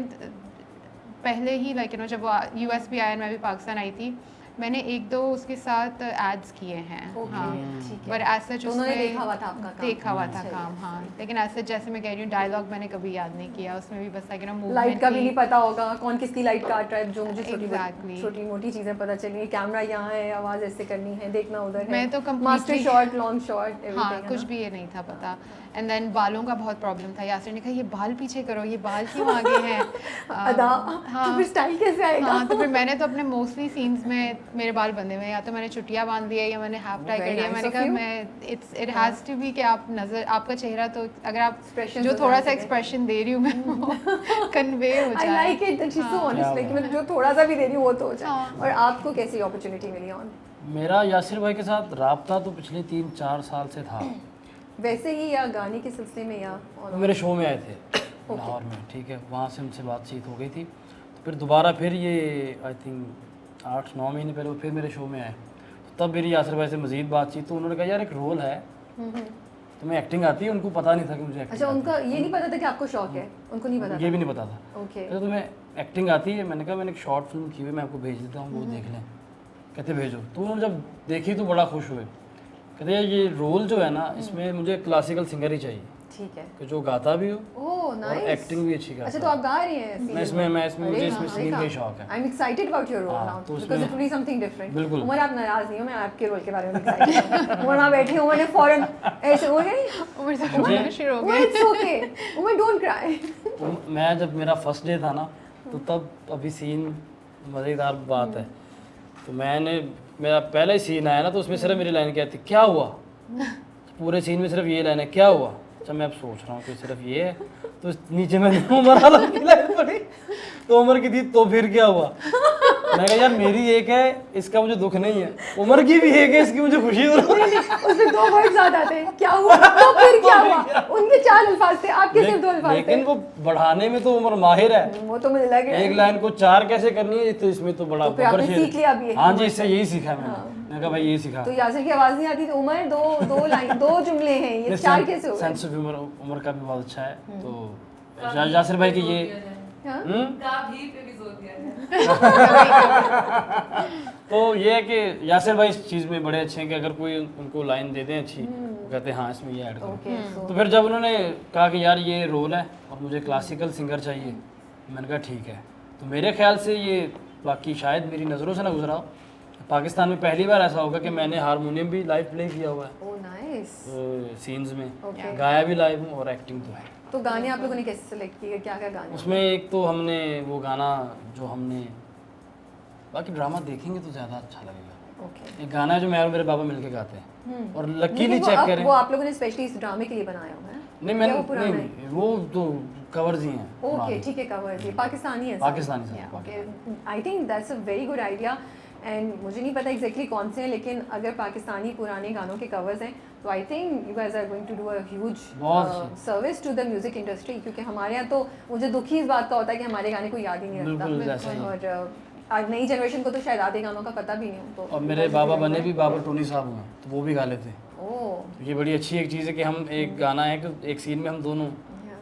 पहले ही लाइक जब वो US भी आया मैं भी पाकिस्तान आई थी, मैंने 1-2 उसके साथ एड्स किए हैं। Okay, हाँ, ठीक है. पर एज सच तो उन्होंने उसमें देखा हुआ था आपका काम. देखा हुआ था सही काम, है, हाँ। सही है. लेकिन एज सच जैसे मैं कह रही हूँ डायलॉग मैंने कभी याद नहीं किया, उसमें भी बस लाइक मूवमेंट लाइट का भी नहीं पता होगा, कौन किसकी लाइट काट रहा है, जो मुझे Exactly. छोटी मोटी चीजें पता चली, कैमरा यहाँ है, आवाज ऐसे करनी है, देखना उधर है. मैं तो completely- master shot, long shot, हाँ, कुछ भी ये नहीं था पता। एंड देन बालों का बहुत प्रॉब्लम था। यासिर ने कहा ये बाल पीछे करो, ये बाल क्यों आगे हैं? अदा, हाँ। तो फिर स्टाइल कैसे आएगा? हाँ, तो फिर मैंने तो अपने मोस्टली सीन्स में मेरे बाल बंधे हुए हैं, या तो मैंने चुटिया बांध दिया या मैंने हाफ टाई Very कर दिया। nice मैंने of कहा you. मैं इट हैज़ टू बी कि आप नज़र, आपका चेहरा तो अगर आप Expressions जो बता थोड़ा सा सकें. एक्सप्रेशन दे रही हूँ मैं वो कन्वे हो I जाए। like it that she's so honest, like मैं जो थोड़ा सा भी दे रही हूँ वो तो हो जाए. हाँ. और आपको कैसी अपॉर्चुनिटी मिली ऑन? मेरा यासिर भाई के साथ राब्ता तो पिछले 3-4 साल से था। वैसे ही या गाने के सिलसिले में या वो on? मेरे शो में आए थे लाहौर में, ठीक है, वहाँ से उनसे बातचीत हो गई थी। तो फिर दोबारा फिर ये आई थिंक 8-9 महीने पहले वो फिर मेरे शो में आए, तो तब मेरी यासिर भाई से मज़ीद बातचीत। तो उन्होंने कहा यार एक रोल है, तुम्हें एक्टिंग आती है? उनको पता नहीं था कि मुझे एक्टिंग अच्छा, उनका ये नहीं पता था कि आपको शौक है, उनको नहीं पता ये था. भी नहीं पता था। ओके. कहते तुम्हें एक्टिंग आती है? मैंने कहा मैंने एक शॉर्ट फिल्म की हुई, मैं आपको भेज देता हूँ, वो देख लें। कहते भेजो। तो उन्होंने जब देखी तो बड़ा खुश हुए। कहते यार ये रोल जो है ना, इसमें मुझे क्लासिकल सिंगर ही चाहिए ठीक है. कि जो गाता भी हो ओह और नाइस. एक्टिंग भी अच्छी अच्छा, करता तो आप गा रही हैं? मैं इसमें मुझे इसमें सिंगिंग का ही शौक है। I am excited about your role हाँ, नाउ तो बिकॉज़ उसमें- it will be something different. बिल्कुल। उमर, आप नाराज नहीं हो, मैं आपके रोल के बारे में एक्साइटेड हूं. उमर वहां बैठी, उमर ने फौरन ऐसे हो गई. उम्र से बोलना शुरू हो उमर, गए। It's okay. Umar, don't cry. तो मैं जब मेरा फर्स्ट डे था ना, तो तब अभी सीन मज़ेदार बात है। तो मेरा पहला ही सीन आया ना, तो उसमें सिर्फ मेरी लाइन क्या थी, क्या हुआ? पूरे सीन में सिर्फ ये लाइन है, क्या हुआ? अच्छा, मैं अब सोच रहा हूँ कि सिर्फ ये है, तो नीचे मैंने उमर आलम की लाइन पढ़ी, तो उमर की थी तो फिर क्या हुआ? मैं कहा यार मेरी एक है, इसका मुझे दुख नहीं है, उमर की भी एक है, इसकी मुझे खुशी हो रही है। उसमें 2 वर्ड्स ज्यादा थे. क्या हुआ? तो फिर क्या हुआ? उनके 4 अल्फाज थे, आपके सिर्फ 2 अल्फाज थे. लेकिन वो बढ़ाने में तो उमर माहिर है। वो तो मुझे लग रहा एक है. लाइन को 4 कैसे करनी है, तो इसमें तो बड़ा तो फिर आपने बब्बर शेर सीख लिया अभी ये। हाँ जी, इससे यही सीखा मैंने कहा भाई ये सीखा। तो यासिर की आवाज नहीं आती, तो उमर दो जुमले हैं, ये 4 कैसे हो गए? सेंस ऑफ ह्यूमर उमर का भी बहुत अच्छा है। तो यासिर भाई की ये हाँ? तो ये है कि यासिर भाई इस चीज़ में बड़े अच्छे हैं कि अगर कोई उनको लाइन दे दें अच्छी, वो कहते हैं हाँ इसमें ये ऐड करो। ओके. तो फिर जब उन्होंने कहा कि यार ये रोल है और मुझे क्लासिकल सिंगर चाहिए, मैंने कहा ठीक है। तो मेरे ख्याल से ये, बाकी शायद मेरी नज़रों से ना गुजरा हो, पाकिस्तान में पहली बार ऐसा होगा कि मैंने हारमोनियम भी लाइव प्ले किया हुआ है ओह नाइस. सीन्स में, Okay. गाया भी लाइव हूँ और एक्टिंग तो है। तो गाने आप लोगों ने कैसे सेलेक्ट किए, क्या क्या गाने? उसमें एक तो हमने वो गाना जो हमने, बाकी ड्रामा देखेंगे तो ज़्यादा अच्छा लगेगा। ओके. एक गाना है जो मैं और मेरे बाबा मिलके गाते हैं, और लकीली लेकिन चेक करें। वो आप लोगों ने स्पेशली इस ड्रामे के लिए बनाया हुआ है? नहीं या मैंने वो पुराना है? नहीं, वो तो कवर्स ही हैं ओके, पुराने। ठीक है, कवर है, पाकिस्तानी है. Pakistani song, okay. I think that's a very good idea. And मुझे नहीं पता एग्जैक्टली कौन से हैं, लेकिन अगर पाकिस्तानी पुराने गानों के कवर्स हैं तो I think you guys are going to do a huge बहुत service to the music industry. क्योंकि हमारे यहाँ तो मुझे दुखी इस बात का होता है कि हमारे गाने को याद ही नहीं बिल्कुल रखता. वैसा ही। और आज नई जनरेशन को तो शायद आधे गानों का पता भी नहीं हो. तो और मेरे बाबा बने भी बाबा टोनी साहब हैं, तो वो भी गा लेते हैं। ओह. तो ये बड़ी अच्छी एक चीज़ है कि हम एक गाना है कि एक सीन में हम दोनों,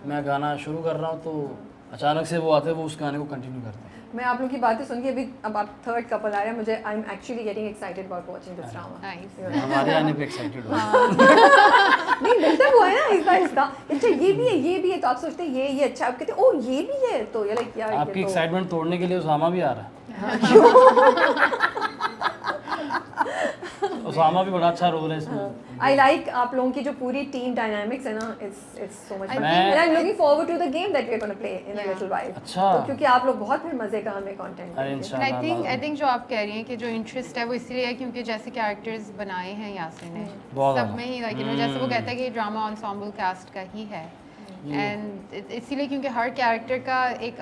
मैं गाना शुरू कर रहा हूँ तो अचानक से वो आते हैं, वो उस गाने को कंटिन्यू करते हैं। मैं आप लोगों की बातें सुन के अभी, अब आप थर्ड कपल आ रहे हैं, मुझे I am actually getting excited about watching this drama. Nice. हमारे आने पे एक्साइटेड हो। नहीं, बिल्डअप हुआ है ना इसका अच्छा ये भी है, तो आप सोचते हैं ये अच्छा, आप कहते हैं ओ ये भी है, तो ये लाइक यार ये आपकी तो एक्साइटमेंट तोड़ने के लिए उसामा भी आ रहा है। उसामा भी बड़ा अच्छा रोल है इसमें। आई लाइक आप लोगों की जो पूरी टीम डायनामिक्स है ना, इट्स सो मच फन. मैं- and I am looking forward to the game that we are gonna play in a little while. अच्छा। तो क्योंकि आप लोग बहुत फिर मजे का हमें कंटेंट अरे देंगे. इंशाल्लाह। आई थिंक जो आप कह रही हैं कि जो इंटरेस्ट है वो इसलिए है क्योंकि जैसे कैरेक्टर्स बनाए हैं यासिर ने बहुत सब ज़्यादा। में ही, लाइक जैसे वो कहता है कि ड्रामा एंसेम्बल कास्ट का ही है, एंड इसीलिए क्योंकि हर कैरेक्टर का एक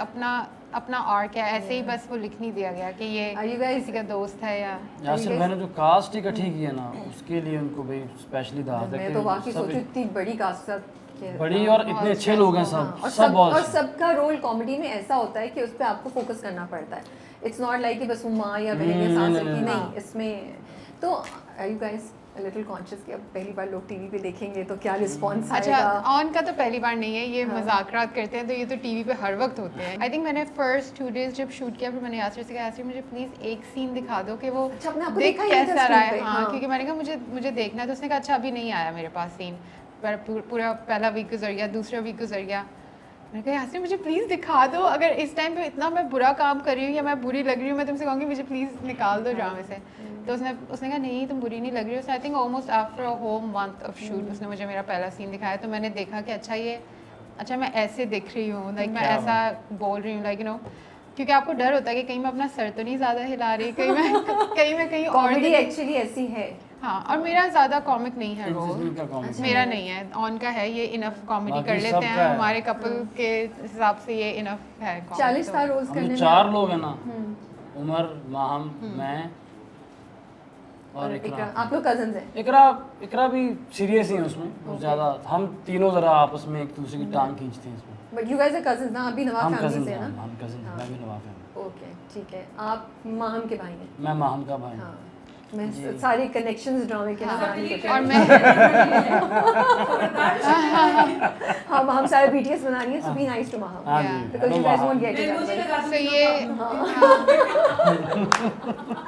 अपना आर्क है, ऐसे ही बस वो लिख नहीं दिया गया कि ये Are you guys- किसी का दोस्त है या यासिर मैंने जो कास्ट इकट्ठी की है ना, उसके लिए उनको भाई स्पेशली दाद है मैं कि तो वाकई सब सोचूं इतनी बड़ी कास्ट के साथ बड़ी और इतने अच्छे लोग हैं सब, और सब बहुत और अच्छे। सबका रोल कॉमेडी में ऐसा होता है कि उस पर आपको फोकस करना पड़ता है. इट्स नॉट लाइक कि बस वो माँ या बहन या नहीं, सास नहीं, की नहीं, नहीं, इसमें तो are you guys little conscious कि अब पहली बार लोग टीवी पे देखेंगे तो क्या रिस्पॉन्स अच्छा आएगा? ऑन का तो पहली बार नहीं है, ये मजाकरात करते हैं तो ये तो टीवी पे हर वक्त होते हैं। आई थिंक मैंने फर्स्ट 2 डेज जब शूट किया, फिर मैंने यासर से कहा यासर मुझे प्लीज़ एक सीन दिखा दो कि वो अच्छा, आपने आपको देख दिखाई नहीं था कैसा रहा screen है। पे? हाँ हाँ। क्योंकि मैंने कहा मुझे देखना है, तो उसने कहा अच्छा अभी नहीं आया मेरे पास सीन, पर पूरा पहला वीक गुजर गया, दूसरा वीक गुजर गया। मैंने कहा यासर मुझे प्लीज़ दिखा दो, अगर इस टाइम पे इतना मैं बुरा काम कर रही हूँ या मैं बुरी लग रही हूँ, मैं तुमसे कहूँगी मुझे प्लीज़ निकाल दो ड्रामे से। तो उसने कहा नहीं तुम बुरी नहीं लग रही हो। I think almost after a whole month of shoot उसने मुझे मेरा पहला सीन दिखाया, तो मैंने देखा कि अच्छा मैं ऐसे दिख रही हूँ, लाइक मैं ऐसा बोल रही हूँ, लाइक यू नो, क्योंकि आपको डर होता है कि कहीं मैं अपना सर तो नहीं ज़्यादा हिला रही, कहीं मैं कहीं और कॉमेडी एक्चुअली ऐसी है। हाँ, और मेरा ज़्यादा कॉमिक नहीं है रोल, इनका comedy मेरा नहीं है, ऑन का है, ये इनफ कॉमेडी बाकी कर लेते सबका हैं है। हमारे कपल के हिसाब से, ये इनफ है comedy 40 तो। स्टार रोल्स हम करने में 4 लोग हैं ना, उमर, माहम, मैं और इकरा, इकरा। आप लोग कजन्स हैं? इकरा भी सीरियस ही है उसमें, बहुत ज़्यादा। हम तीनों ज़रा आपस में एक दूसरे की टांग खींचते हैं इसमें। But you guys are cousins ना, आप भी नवाब हम फैमिली कजिन से हैं, हैं ना? हम कजिन, मैं भी नवाब फैमिली। ओके ठीक है, आप माहम के भाई हैं। मैं माहम का भाई। हाँ, मैं सारे कनेक्शंस ड्रामे के ना और मैं हाँ, माहम सारे BTS बना रही हैं, so be nice to Maham हाँ Yeah. जी, because hello you guys Maham. Won't get it.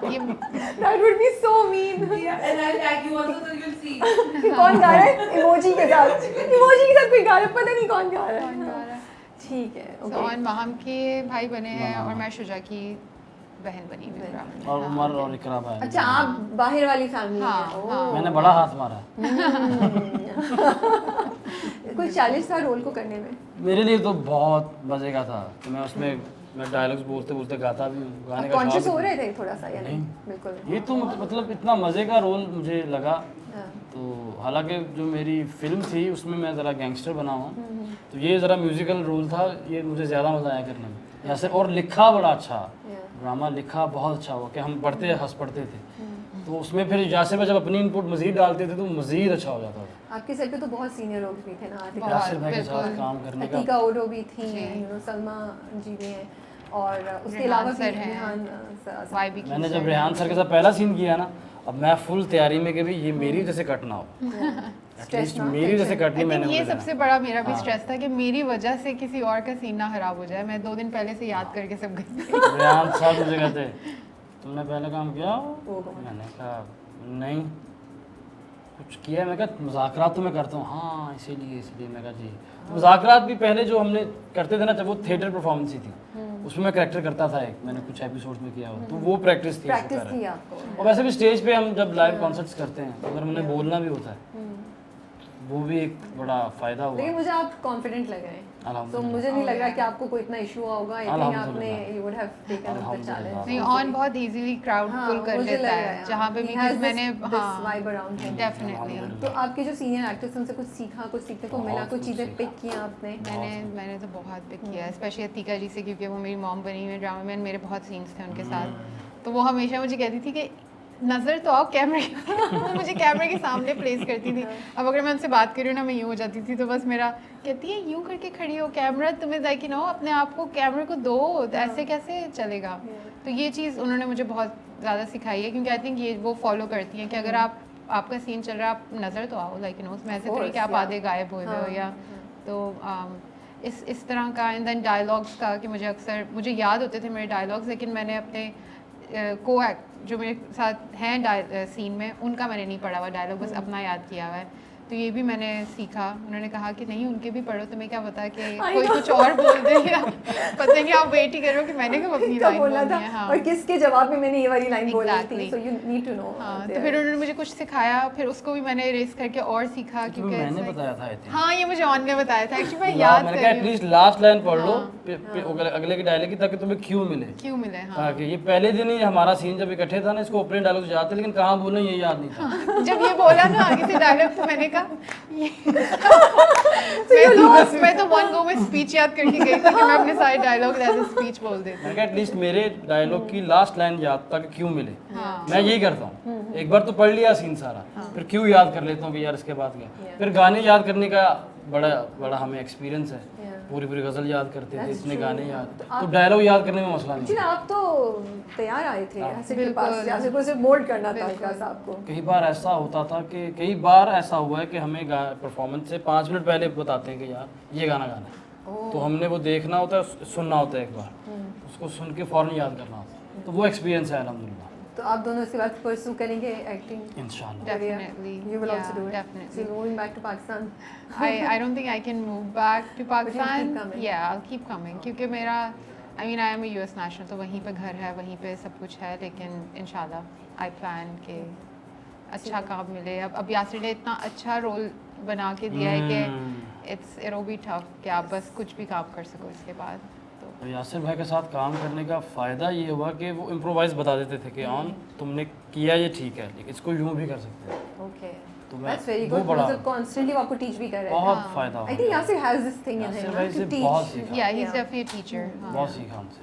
तो ये that would be so mean. And I'll tag you also so you'll see. कौन गा रहा है? इमोजी के साथ कोई गा रहा है, पता नहीं कौन गा रहा है। ठीक है, तो ओके। और माहम के भाई बने हैं और मैं शुजा की बहन बनी हुई हूँ। और उमर और इकरा भाई। अच्छा, आप बाहर वाली फैमिली हाँ, हैं। हाँ। मैंने बड़ा हाथ मारा। कोई 40 साल रोल को करने में मेरे लिए तो बहुत मज़े का था, तो मैं उसमें मैं डायलॉग्स बोलते बोलते गाता भी हूँ, गाने का कॉन्शियस शौक हो भी। रहे थे थोड़ा सा या नहीं? बिल्कुल। ये तो मतलब इतना मज़े का रोल मुझे लगा। हाँ। तो हालांकि जो मेरी फिल्म थी उसमें मैं ज़रा गैंगस्टर बना हुआ, तो ये ज़रा म्यूजिकल रोल था, ये मुझे ज़्यादा मज़ा आया करने में। यहाँ से और लिखा बड़ा अच्छा, ड्रामा लिखा बहुत अच्छा हुआ कि हम पढ़ते हंस पढ़ते थे। तो उसमें फिर यासिर में जब अपनी इनपुट मज़ीद डालते थे तो मज़ीद अच्छा हो जाता था। आपके सेट पे तो बहुत सीनियर लोग भी थे ना, आतिका, यासिर भाई के साथ बिल्कुल। काम करने का अतीका ओडो भी थी, यू नो, सलमा जी भी हैं, और उसके रेहान अलावा भी सर हैं। रेहान YB की मैंने सर जब रेहान सर के साथ पहला सीन किया ना, अब मैं फुल तैयारी में कि भाई ये मेरी जैसे कट ना हो, एटलीस्ट मेरी जैसे कट नहीं I मैंने think ये उन्हें सबसे बड़ा मेरा भी स्ट्रेस था कि मेरी वजह से किसी और का सीन ना खराब हो जाए। मैं 2 दिन पहले से याद करके सब गई थी। देना। रेहान साहब मुझे कहते तुमने पहले काम किया? वो कौन? मैंने कहा नहीं कुछ किया है। मैं कहा मुज़ाकरात तो मैं करता हूँ। हाँ इसीलिए मैं कहा जी। मुज़ाकरात भी पहले जो हमने करते थे ना, जब वो थिएटर परफॉर्मेंस ही थी, उसमें मैं करेक्टर करता था एक, मैंने कुछ एपिसोड्स में किया हो, तो वो प्रैक्टिस थी। प्रैक्टिस उससे थी पहले। आपको। और वैसे भी स्टेज पे हम जब लाइव कॉन्सर्ट्स करते हैं तो अगर हमने बोलना भी होता है, वो भी एक बड़ा फ़ायदा हुआ। लेकिन मुझे आप कॉन्फिडेंट लग रहे हैं, तो अल्हम्दुलिल्लाह। मुझे नहीं लग रहा कि आपको कोई इतना इशू हुआ होगा। आई थिंक आपने अल्हम्दुलिल्लाह। You would have taken up the अल्हम्दुलिल्लाह। चैलेंज। नहीं, ऑन बहुत इजीली क्राउड पुल कर मुझे लेता लग रहा है, है, जहाँ पे he भी has मैंने this vibe around him. Definitely तो आपके जो सीनियर एक्टर्स उनसे कुछ सीखा, कुछ सीखने को मिला, कुछ चीज़ें पिक की आपने? मैंने तो बहुत पिक किया, स्पेशली अतीका जी से, क्योंकि वो मेरी मॉम बनी हुई है ड्रामा में, मेरे बहुत सीन्स थे उनके साथ। तो वो हमेशा मुझे कहती थी कि नज़र तो आओ कैमरे वो मुझे कैमरे के सामने प्लेस करती थी। अब अगर मैं उनसे बात कर रही हूँ ना, मैं यूँ हो जाती थी, तो बस मेरा कहती है यूँ करके खड़ी हो, कैमरा तुम्हें लाइक यू नो अपने आप को कैमरे को दो, ऐसे कैसे चलेगा। तो ये चीज़ उन्होंने मुझे बहुत ज़्यादा सिखाई है, क्योंकि आई थिंक ये वो फॉलो करती हैं कि अगर आपका सीन चल रहा है, आप नज़र तो आओ, लाइक यू नो उसमें ऐसे थोड़ी कि आप आधे गायब हुए हो या तो इस तरह का। एंड देन डायलॉग्स का कि मुझे याद होते थे मेरे डायलॉग्स, लेकिन मैंने अपने को जो मेरे साथ हैं सीन में, उनका मैंने नहीं पढ़ा हुआ डायलॉग, बस अपना याद किया हुआ है। तो ये भी मैंने सीखा। उन्होंने कहा कि नहीं उनके भी पढ़ो, तुम्हें क्या पता कि कोई कुछ और बोल दे या पता नहीं, आप वेट ही करो कि मैंने कब अपनी लाइन बोला था, बोलनी है। हाँ और किसके जवाब में मैंने ये वाली लाइन बोली थी, Exactly. So you need to know. हाँ, तो फिर उन्होंने मुझे कुछ सिखाया, फिर उसको भी मैंने रेस करके और सीखा, तो क्योंकि मैंने ऐसा- बताया था आई थिंक। हाँ, ये मुझे ऑन ने बताया था। एक्चुअली मैं याद मैंने कर कहा रही हूँ एटलीस्ट लास्ट लाइन पढ़ लो अगले के डायलॉग की, ताकि तुम्हें क्यों मिले। क्यों मिले। हाँ, ताकि ये पहले दिन ही हमारा सीन जब इकट्ठे था ना, इसको ओपनिंग डायलॉग याद थे, लेकिन कहाँ बोलना ये याद नहीं था। जब ये बोला ना आगे से डायलॉग, तो मैंने कहा मैं तो वन गो में स्पीच याद करके गई थी कि मैं अपने सारे डायलॉग एज अ स्पीच बोल देती मैंने कहा एटलीस्ट मेरे डायलॉग की लास्ट लाइन याद ताकि क्यों मिले। हाँ। मैं यही करता हूँ, एक बार तो पढ़ लिया सीन सारा, फिर क्यों याद कर लेता हूँ कि यार इसके बाद क्या। फिर गाने याद करने का बड़ा हमें एक्सपीरियंस है, पूरी पूरी गज़ल याद करते थे, इतने गाने याद, तो डायलॉग याद करने में मसला नहीं जी था। आप तो तैयार आए थे यासिर के पास, यासिर को सिर्फ मोल्ड करना था विकास साहब को। कई बार ऐसा होता था कि कई बार ऐसा हुआ है कि हमें परफॉर्मेंस से 5 मिनट पहले बताते हैं कि यार ये गाना गाना है, तो हमने वो देखना होता है, सुनना होता है एक बार, उसको सुन के फ़ौरन याद करना होता है, तो वो एक्सपीरियंस है अल्हम्दुलिल्लाह। तो आप दोनों इसके बाद परसू करेंगे एक्टिंग? इंशाल्लाह। Definitely. You will also Yeah, do it. definitely. So you're moving back to Pakistan. I don't think I can move back to Pakistan. coming. Yeah, I'll keep coming क्योंकि मेरा I mean I am a US national, तो वहीं पे घर है, वहीं पे सब कुछ है, लेकिन इंशाल्लाह I plan के अच्छा काम मिले। अब यासिर ने इतना अच्छा रोल बना के दिया है कि it'll be tough कि आप बस कुछ भी काम कर सको इसके बाद। तो यासिर भाई के साथ काम करने का फ़ायदा ये हुआ कि वो इम्प्रोवाइज बता देते थे कि ऑन तुमने किया ये ठीक है, लेकिन इसको यूँ भी कर सकते हैं। Okay. तो मैं That's very वो good. बड़ा मतलब constantly वो आपको teach भी कर रहे हैं। बहुत फ़ायदा हुआ। I think Yasir has this thing in Yasir him भाई na, से to बहुत teach. सीखा, Yeah, he's definitely a teacher. हाँ। बहुत सीखा हमसे।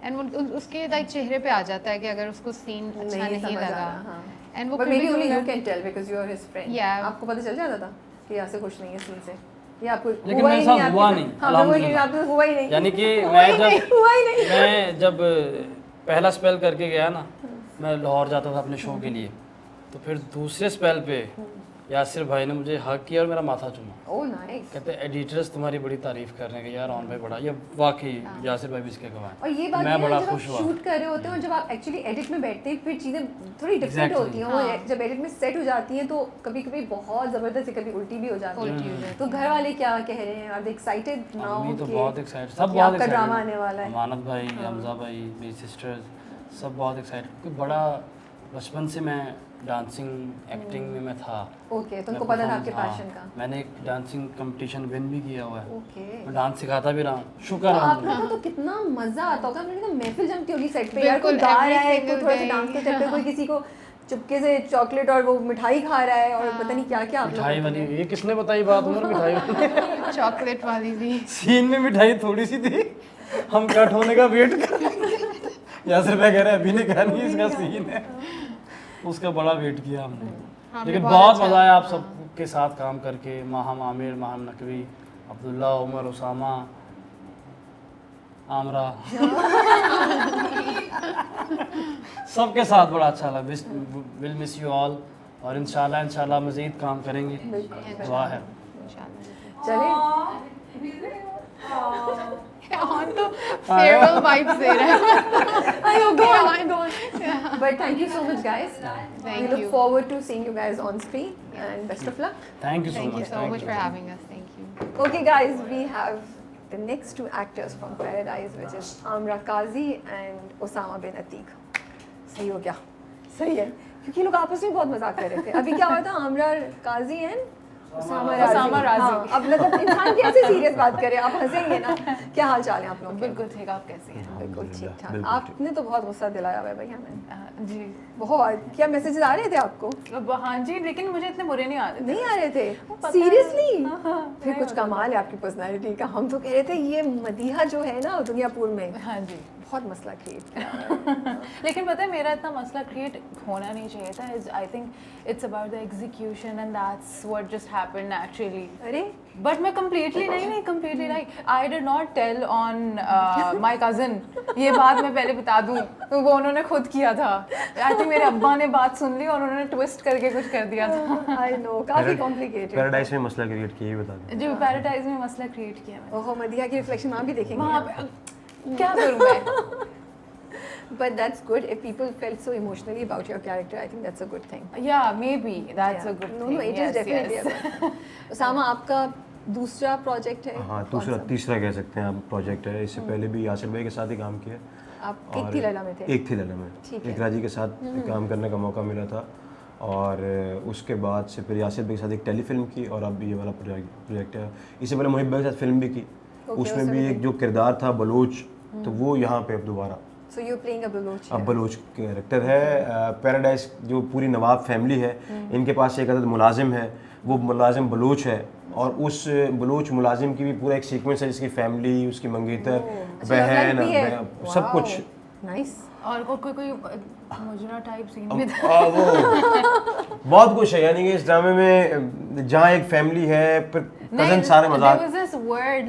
एंड उसके लाइक चेहरे पे आ जाता है कि अगर उसको सीन अच्छा नहीं समझ आ लगा रहा, हाँ. एंड वो But फिर भी maybe only you बोलेगा- can tell because you are his friend. Yeah. आपको पता चल जाता था कि यासिर खुश नहीं है सीन से? या आपको लेकिन हुआ मेरे ही साथ आपके हुआ साथ? नहीं, हाँ, बिल्कुल, अल्हम्दुलिल्लाह। आपके साथ हुआ ही नहीं। यानी कि हुआ ही नहीं। मैं जब पहला स्पेल करके गया ना, मैं लाहौर जाता था अपने शो के लिए, तो फिर दूसरे स्पेल पे यासिर भाई ने मुझे हक किया और मेरा माथा चूमा। Oh nice. कहते एडिटर्स तुम्हारी बड़ी तारीफ कर रहे हैं कि यार ऑन भाई बड़ा, ये वाकई यासिर भाई भी इसके गवाह और ये हैं। बात मैं भी बड़ा है जब आप खुश हुआ। शूट कर रहे होते हैं और जब आप एक्चुअली एडिट में बैठते हैं फिर चीज़ें थोड़ी डिफरेंट Exactly. होती हैं। वो जब एडिट में सेट हो जाती हैं तो कभी कभी बहुत ज़बरदस्त, कभी उल्टी भी हो जाती है। तो घर वाले क्या कह रहे हैं? Are they excited now mummy तो कि बहुत एक्साइटेड, सब कि बहुत आपका ड्रामा एक्साइटेड। आने वाला है? अमानत भाई, हमजा भाई, मेरी सिस्टर्स सब बहुत एक्साइटेड, क्योंकि बड़ा बचपन से मैं डांसिंग एक्टिंग में मैं था। ओके, तो मैं उनको पता था आपके performance- पैशन का। हाँ, मैंने एक डांसिंग कंपटीशन विन भी किया हुआ है। ओके। मैं डांस सिखाता भी रहा हूँ, शुक्र तो है आप लोगों को तो कितना मजा आता होगा। मैंने कहा महफिल जमती होगी सेट पे, यार कोई बिल्कुल, गा every रहा है, कोई single थोड़ा सा day. डांस के चक्कर, कोई किसी को चुपके से चॉकलेट और वो मिठाई खा रहा है और पता नहीं क्या क्या आप लोग मिठाई करते वाली, हैं। ये किसने बताई बात उमर? मिठाई वाली चॉकलेट वाली भी सीन में मिठाई थोड़ी सी थी, हम कट होने का वेट कर रहे थे। यासिर भाई कह रहे हैं अभी नहीं कहा, नहीं इसका सीन है, उसका बड़ा वेट किया हमने। हाँ, लेकिन बहुत बहुत अच्छा मज़ा आया आप हाँ। सबके साथ काम करके, माहम आमिर, माहम नकवी, अब्दुल्ला, उमर, उसामा, आमरा सबके साथ बड़ा अच्छा लगा। विल मिस यू ऑल, और इंशाल्लाह मज़ीद काम करेंगे, दुआ है। चलिए ऑन तो फेयरवेल वाइब्स दे रहा है। But thank you so much, guys. We Thank look you. forward to seeing you guys on screen, and best of luck. Thank you so Thank you much, so much for having us. Thank you. Okay, guys, we have the next two actors from Paradise, which is Amra Kazi and Osama bin Atiq. सही हो गया? सही है, क्योंकि ये लोग आपस में बहुत मजाक कर रहे थे। अभी क्या हुआ था? आमरा काजी एंड उसामा राजी। हाँ, अब मतलब इंसान कैसे सीरियस बात करे, आप हंसेंगे ना। क्या हाल चाल है आप लोग? बिल्कुल ठीक, आप कैसी हैं? बिल्कुल ठीक ठाक। बिल्कुल आपने तो बहुत गुस्सा दिलाया हुआ है भैया हमें, जी बहुत। क्या मैसेजेस आ रहे थे आपको? हाँ जी, लेकिन मुझे इतने बुरे नहीं आ रहे थे। नहीं आ रहे थे? पता है। सीरियसली? हाँ, फिर कुछ कमाल है आपकी पर्सनालिटी का। हम तो कह रहे थे ये मदीहा जो है ना दुनियापुर में, हाँ जी, बहुत मसला क्रिएट। लेकिन पता है मेरा इतना मसला क्रिएट होना नहीं चाहिए था। I think it's about the execution and that's what just happened naturally. अरे बट मैं completely completely I did not tell on my cousin. ये बात मैं पहले बता दूं, तो वो उन्होंने खुद किया था। आई थिंक मेरे अब्बा ने बात सुन ली और उन्होंने ट्विस्ट करके कुछ कर दिया था। आई नो, काफी कॉम्प्लिकेटेड। पैराडाइज में मसला क्रिएट किया, ये बता दें। जो पैराडाइज में मसला क्रिएट किया मैंने, ओहो, मदीहा की रिफ्लेक्शन वहाँ भी देखेंगे। वहाँ पे क्या करूँ मैं? But that's good. If people felt so emotionally about your character, I think that's a good thing. Yeah, maybe that's a good No, thing. no, it is definitely a good thing. Usama, आपका दूसरा project है? हाँ, कौन सा? तीसरा कह सकते हैं आप प्रोजेक्ट है। इससे पहले भी यासिर भाई के साथ ही काम किया। आप एक थी लैला में थे? एक थी लैला में, ठीक है। इकरा जी के साथ काम करने का मौका मिला था, और उसके बाद से फिर यासिर भाई के साथ एक टेलीफिल्म की, और अब ये वाला प्रोजेक्ट है। इससे पहले मोहिब भाई के साथ फिल्म भी की, उसमें भी एक जो किरदार था बलोच, तो वो यहाँ पे अब दोबारा So you're playing a Baloch अब here. बलोच कैरेक्टर है। पैराडाइज जो पूरी नवाब फैमिली है, इनके पास एक अदद मुलाजिम है, वो मुलाजिम बलोच है, और उस बलोच मुलाजिम की भी पूरा एक सीक्वेंस है, जिसकी फैमिली, उसकी मंगेतर, अच्छा, बहन, भी है? सब कुछ नाइस। और कोई मुजरा टाइप सीन भी था। वो बहुत कुछ है, यानी कि इस ड्रामे में जहाँ एक फैमिली है, फिर कजन सारे मजाक। There was this word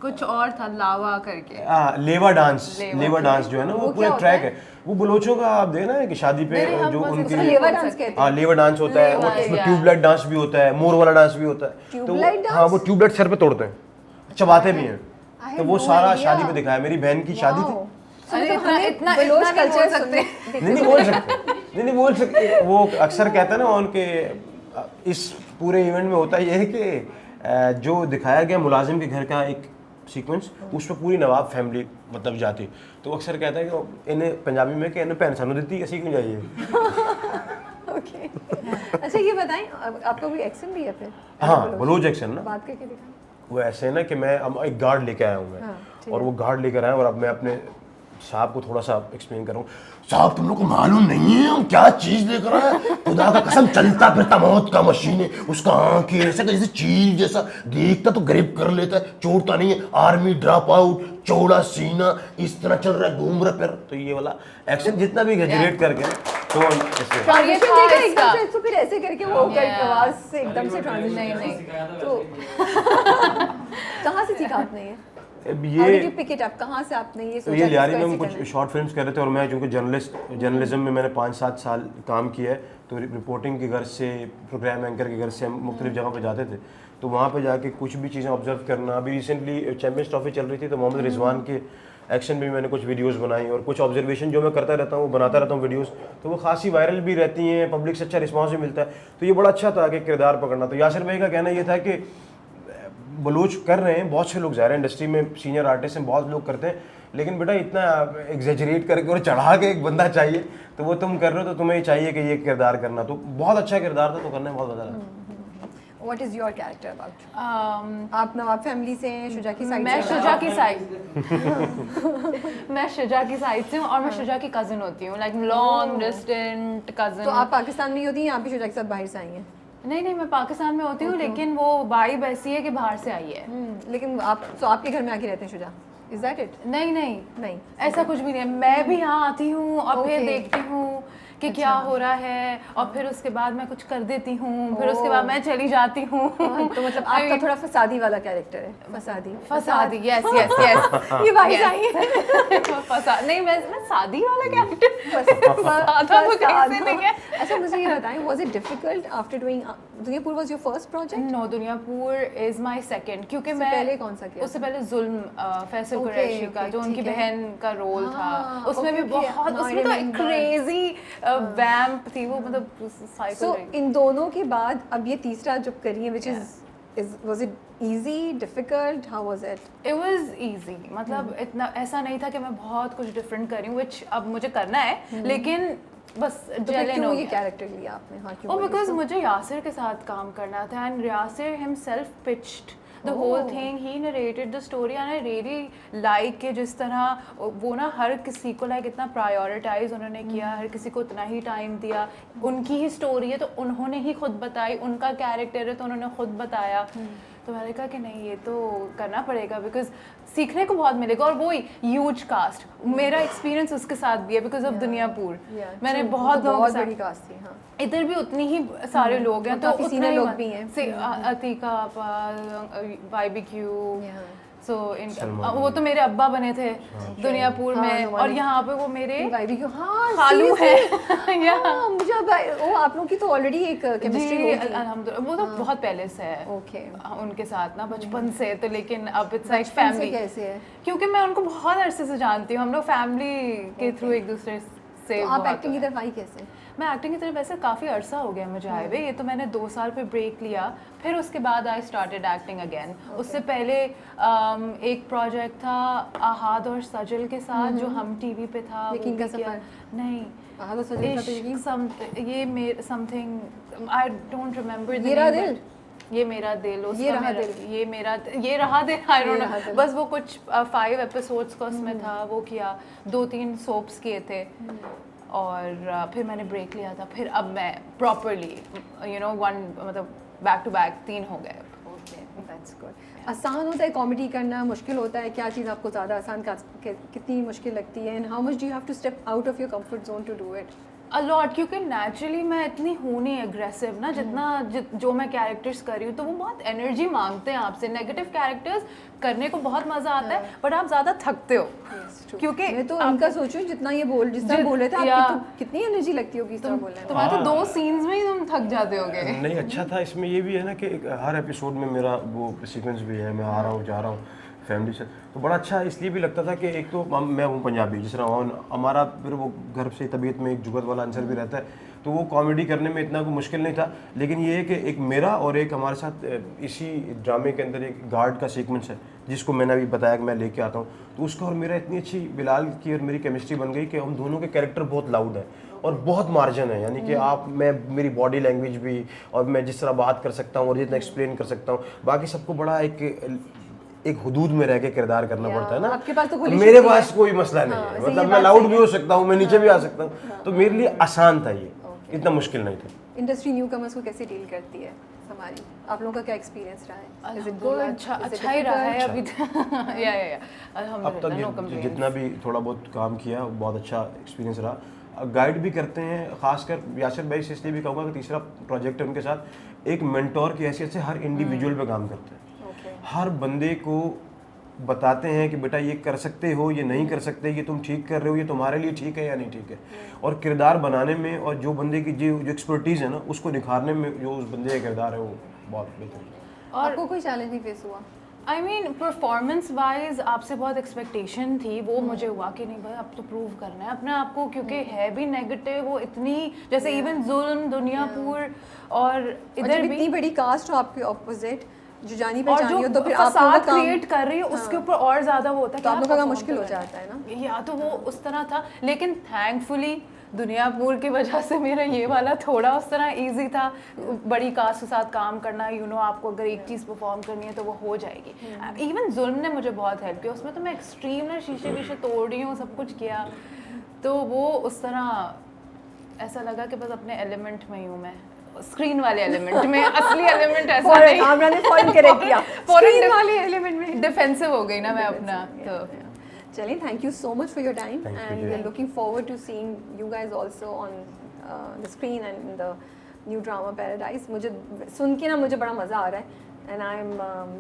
कुछ और था, लावा करके। लेवा डांस जो है ना, वो पूरा ट्रैक है। वो बलोचों का आप देखना है कि शादी पे जो उनके लेवा डांस कहते हैं। हाँ लेवा डांस होता है, और उसमें ट्यूबलाइट डांस भी होता है, मोर वाला डांस भी होता है। ट्यूबलाइट तो हाँ, वो ट्यूबलाइट सर पे तोड़ते हैं, चबाते भी हैं। तो वो सारा शादी पे दिखाया। मेरी बहन की शादी थी। अरे इतना बलोच कल्चर सकते। नहीं बोल सकते। वो अक्सर कहते हैं ना उनके इस पूरे इवेंट में होता ये है कि जो दिखाया गया मुलाजिम के घर का एक सीक्वेंस, उस पर पूरी नवाब फैमिली मतलब जाती। तो अक्सर कहता है कि इन्हें पंजाबी में कि इन्हें भैन सानू दी, ऐसी क्यों जाइए। ओके। अच्छा ये बताएं, आपका कोई एक्शन भी है फिर? हाँ, बलोच एक्शन ना। बात करके दिखाएं। वो ऐसे है ना कि मैं अब एक गार्ड लेके आया हूँ मैं, और वो गार्ड लेकर आया, और अब मैं अपने साहब को थोड़ा सा एक्सप्लेन कर रहा हूँ। साहब तुम लोग को मालूम नहीं है हम क्या चीज लेकर आए, खुदा का कसम चलता फिरता मौत का मशीन है, उसका आंखें ऐसा जैसे चील जैसा, देखता तो ग्रिप कर लेता है, छोड़ता नहीं है, आर्मी ड्रॉप आउट, चौड़ा सीना, इस तरह चल रहा है, घूम रहा फिर। तो ये वाला एक्शन जितना भी एग्जैजरेट करके तो ऐसे ट्रांजिशन देखा एकदम से, तो फिर ऐसे करके वो आवाज से एकदम से ट्रांजिशन। नहीं तो कहाँ से सीखा आपने ये? How did you pick it up? कहाँ से आपने ये सोचा? ये लियारी में हम इसको कुछ ऐसे करना शॉर्ट फिल्म्स कर रहे थे, और मैं चूँकि जर्नलिज्म में मैंने 5-7 साल काम किया है, तो रिपोर्टिंग की गर्ज से, प्रोग्राम एंकर की गर्ज से हम मुख्तलिफ जगह पे जाते थे। तो वहाँ पे जाके कुछ भी चीज़ें ऑब्जर्व करना। अभी रिसेंटली चैम्पियंस ट्रॉफी चल रही थी, तो मोहम्मद रिजवान के एक्शन में भी मैंने कुछ वीडियोस बनाई, और कुछ ऑब्जर्वेशन जो मैं करता रहता हूँ वो बनाता रहता हूँ वीडियोस, तो वो खासी वायरल भी रहती हैं, पब्लिक से अच्छा रिस्पॉन्स भी मिलता है। तो ये बड़ा अच्छा था कि किरदार पकड़ना। तो यासिर भाई का कहना ये था कि बलोच कर रहे हैं, बहुत से लोग ज़ाहिर इंडस्ट्री में सीनियर आर्टिस्ट हैं, बहुत लोग करते हैं, लेकिन बेटा इतना एग्जेजरेट करके और चढ़ा के एक बंदा चाहिए, तो वो तुम कर रहे हो, तो तुम्हें चाहिए कि ये किरदार करना। तो बहुत अच्छा किरदार था, तो करने में बहुत मजा आया। What is your character about? आप नवाब फैमिली से हैं, शुजा की साइड मैं से? शुजा की साइड मैं शुजा की साइड से हूँ, और मैं शुजा की कजिन होती हूँ, लाइक लॉन्ग डिस्टेंट कजिन। तो आप पाकिस्तान में ही होती हैं, आप भी शुजा के साथ बाहर से आई हैं? नहीं, मैं पाकिस्तान में होती हूँ, लेकिन वो वाइब ऐसी है कि बाहर से आई है। लेकिन आप तो आपके घर में आके रहते हैं शुजा? Is that it? नहीं, ऐसा कुछ भी नहीं है। मैं भी यहाँ आती हूँ और फिर देखती हूँ कि क्या हो रहा है, और फिर उसके बाद मैं कुछ कर देती हूँ, फिर उसके बाद मैं चली जाती हूँ। तो मतलब आपका थोड़ा फसादी वाला कैरेक्टर है? फसादी। यस ये बाहर आई है। नहीं, मैं शादी वाला कैरेक्टर सादा तो कैसे नहीं है। अच्छा मुझे ये बताएं, was it difficult after doing Duniyapur was your first project? No, Duniyapur is my second, क्योंकि मैं पहले कौन सा किया? उससे पहले जुल्म फैसल कुरैशी का, जो उनकी बहन का रोल था, उसमें भी बहुत, उसमें तो एक क्रेजी वैम्प थी वो, मतलब साइको। सो इन दोनों के बाद अब ये तीसरा जो करी है, which is was it easy, difficult, how was it? It was easy, मतलब इतना ऐसा नहीं था कि मैं बहुत कुछ डिफरेंट करी हूँ, which अब मुझे करना है, लेकिन बस जेलन हो ये गया। कैरेक्टर लिया आपने? हाँ क्यों? बिकॉज मुझे यासिर के साथ काम करना था, and Yasir himself pitched the whole thing, he narrated the story, and I really like कि जिस तरह वो ना हर किसी को लाइक इतना प्रायोरिटाइज उन्होंने किया, हर किसी को उतना ही टाइम दिया। उनकी ही स्टोरी है तो उन्होंने ही खुद बताई, उनका कैरेक्टर है तो उन्होंने खुद बताया। तो मैंने कहा कि नहीं, ये तो करना पड़ेगा, बिकॉज सीखने को बहुत मिलेगा। और वो ह्यूज कास्ट, मेरा एक्सपीरियंस उसके साथ भी है बिकॉज ऑफ दुनियापुर। मैंने बहुत लोगों के बड़ी साथ, कास्ट थी। हाँ, इधर भी उतनी ही सारे लोग हैं, तो काफी सीनियर लोग भी हैं। अतीका YBQ, सो वो तो मेरे अब्बा बने थे दुनियापुर में, और यहाँ पे वो मेरे खालू है। मुझे वो आप लोग की तो ऑलरेडी एक केमिस्ट्री होगी। अल्हम्दुलिल्लाह, वो तो बहुत पहले से है ओके उनके साथ ना, बचपन से। तो लेकिन अब इट्स लाइक फैमिली। कैसे है? क्योंकि मैं उनको बहुत अरसे से जानती हूँ, हम लोग फैमिली के थ्रू एक दूसरे से। आप एक्टिंग की तरफ आई कैसे? मैं एक्टिंग की तरफ वैसे काफ़ी अरसा हो गया मुझे आए हुए, ये तो मैंने 2 साल पे ब्रेक लिया, फिर उसके बाद आई स्टार्टेड एक्टिंग अगेन। उससे पहले एक प्रोजेक्ट था अहाद और सजल के साथ, जो हम टीवी पे था। यकीन का सफर? नहीं, अहाद और सजल का तो यकीन? ये मेरे समथिंग आई डोंट रिमेम्बर। ये रहा दिल? ये मेरा दिल, ये रहा दिल, ये रहा दिल, आई डोंट नो। बस वो कुछ 5 एपिसोड्स का उसमें था, वो किया, 2-3 सोप्स किए थे, और फिर मैंने ब्रेक लिया था। फिर अब मैं प्रॉपरली मतलब बैक टू बैक 3 हो गए। Okay, that's good. आसान होता है कॉमेडी करना, मुश्किल होता है? क्या चीज़ आपको ज़्यादा आसान, कितनी मुश्किल लगती है? And how much do you have to step out of your comfort zone to do it? A lot, क्योंकि नेचुरली मैं इतनी हूँ नहीं एग्रेसिव ना, जितना जो मैं कैरेक्टर्स कर रही हूँ, तो वो बहुत एनर्जी मांगते हैं आपसे। नेगेटिव कैरेक्टर्स करने को बहुत मज़ा आता है, बट आप ज़्यादा थकते हो, क्योंकि मैं तो उनका सोचूं जितना ये जिस तरह बोल रहे थे आपकी, तो कितनी एनर्जी लगती होगी इस तरह बोल रहे हैं? तुम्हारे तो 2 सीन्स में ही तुम थक जाते होगे। नहीं, अच्छा था इसमें ये भी है ना कि हर एपिसोड में मेरा वो सीक्वेंस भी है, मैं आ रहा हूँ जा रहा हूँ फैमिली से, तो बड़ा अच्छा इसलिए भी लगता था कि एक तो मैं हूँ पंजाबी, जिस तरह हमारा फिर वो घर से तबीयत में एक जुगत वाला आंसर भी रहता है, तो वो कॉमेडी करने में इतना कोई मुश्किल नहीं था। लेकिन ये है कि एक मेरा और एक हमारे साथ इसी ड्रामे के अंदर एक गार्ड का सीक्वेंस है, जिसको मैंने अभी बताया कि मैं लेके आता हूँ, तो उसका और मेरा इतनी अच्छी बिलाल की और मेरी केमिस्ट्री बन गई कि हम दोनों के कैरेक्टर बहुत लाउड है और बहुत मार्जिन है, यानी कि मेरी बॉडी लैंग्वेज भी, और मैं जिस तरह बात कर सकता हूँ और जितना एक्सप्लेन कर सकता हूँ, बाकी सबको बड़ा एक हुदूद में रह के किरदार करना पड़ता है ना। आपके पास तो मेरे पास कोई मसला नहीं है, मतलब मैं लाउड भी हो सकता हूँ, मैं नीचे भी आ सकता हूँ, तो मेरे लिए आसान था ये, इतना मुश्किल नहीं था। इंडस्ट्री न्यू कमर्स को कैसे डील करती है हमारी? आप लोगों का क्या एक्सपीरियंस रहा है? Is it good? अच्छा ही रहा है अभी या अब तक जितना भी थोड़ा बहुत काम किया बहुत अच्छा एक्सपीरियंस रहा। गाइड भी करते हैं, खासकर यासिर भाई से इसलिए भी कहूँगा कि तीसरा प्रोजेक्ट है उनके साथ, एक मेंटोर की हैसियत से हर इंडिविजुअल पे काम करते हैं। हर बंदे को बताते हैं कि बेटा ये कर सकते हो, ये नहीं कर सकते, ये तुम ठीक कर रहे हो, ये तुम्हारे लिए ठीक है या नहीं ठीक है, और किरदार बनाने में और जो बंदे की जो एक्सपर्टीज़ है ना, उसको निखारने में जो उस बंदे का किरदार है वो बहुत बेहतर है। और आपको कोई चैलेंज नहीं फेस हुआ? आई मीन परफॉर्मेंस वाइज आपसे बहुत एक्सपेक्टेशन थी, वो मुझे हुआ कि नहीं भाई अब तो प्रूव करना है अपने आप को, क्योंकि है भी नेगेटिव वो इतनी, जैसे इवन जुल्म, दुनियापुर, और इधर भी इतनी बड़ी कास्ट हो आपके ऑपोजिट जो जानी और पहचानी जो हो, तो फिर आप फसाद क्रिएट कर रही है उसके ऊपर और ज्यादा वो होता है, तो आप लोगों का perform मुश्किल हो करना जाता है ना। या तो वो उस तरह था, लेकिन थैंकफुली दुनियापुर की वजह से मेरा ये वाला थोड़ा उस तरह इजी था। बड़ी कास्ट के साथ काम करना, आपको अगर एक चीज़ परफॉर्म करनी है तो वो हो जाएगी। इवन जुल्म ने मुझे बहुत हेल्प किया उसमें, तो मैं एक्सट्रीम ना शीशे वीशे तोड़ रही हूँ, सब कुछ किया, तो वो उस तरह ऐसा लगा कि बस अपने एलिमेंट में ही हूँ मैं, स्क्रीन वाले एलिमेंट में। असली एलिमेंट ऐसा नहीं, आपने फॉरन करेक्ट किया, स्क्रीन वाले एलिमेंट में डिफेंसिव हो गई ना मैं अपना। तो चलिए, thank you so much for your time and we are looking forward to seeing you guys also on the screen and in the new drama paradise. मुझे सुन के ना मुझे बड़ा मज़ा आ रहा है and I am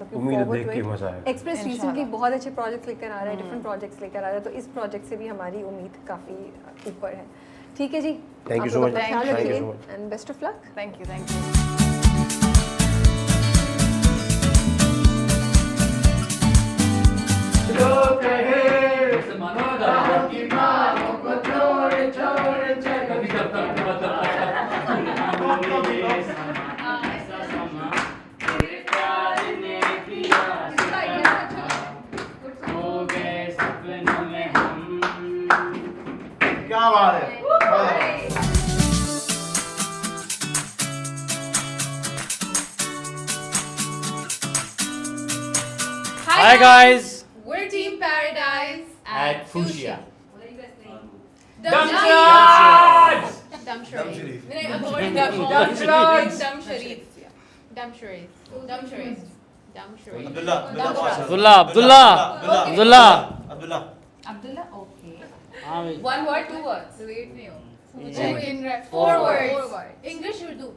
looking forward to it. Express recently बहुत अच्छे प्रोजेक्ट्स लेकर आ रहा है, डिफरेंट प्रोजेक्ट्स लेकर आ रहा है, तो इस प्रोजेक्ट से भी हमारी उम्मीद काफ़ी ऊपर है। ठीक है जी, थैंक यू सो मच, ख्याल रखिए and best of luck. Thank you. क्या बात है। Hi guys. We're Team Paradise At Fuchsia. What are you guys saying? Dumb Sharif. Dumb Sharif. Dumb Sharif. Dumb Sharif. Dumb Sharif. Dumb Sharif. Dumb Sharif. Abdullah. Abdullah, okay. हाँ भाई। One word, 2 words. Wait, no. In 4 words. 4 words. English, Urdu.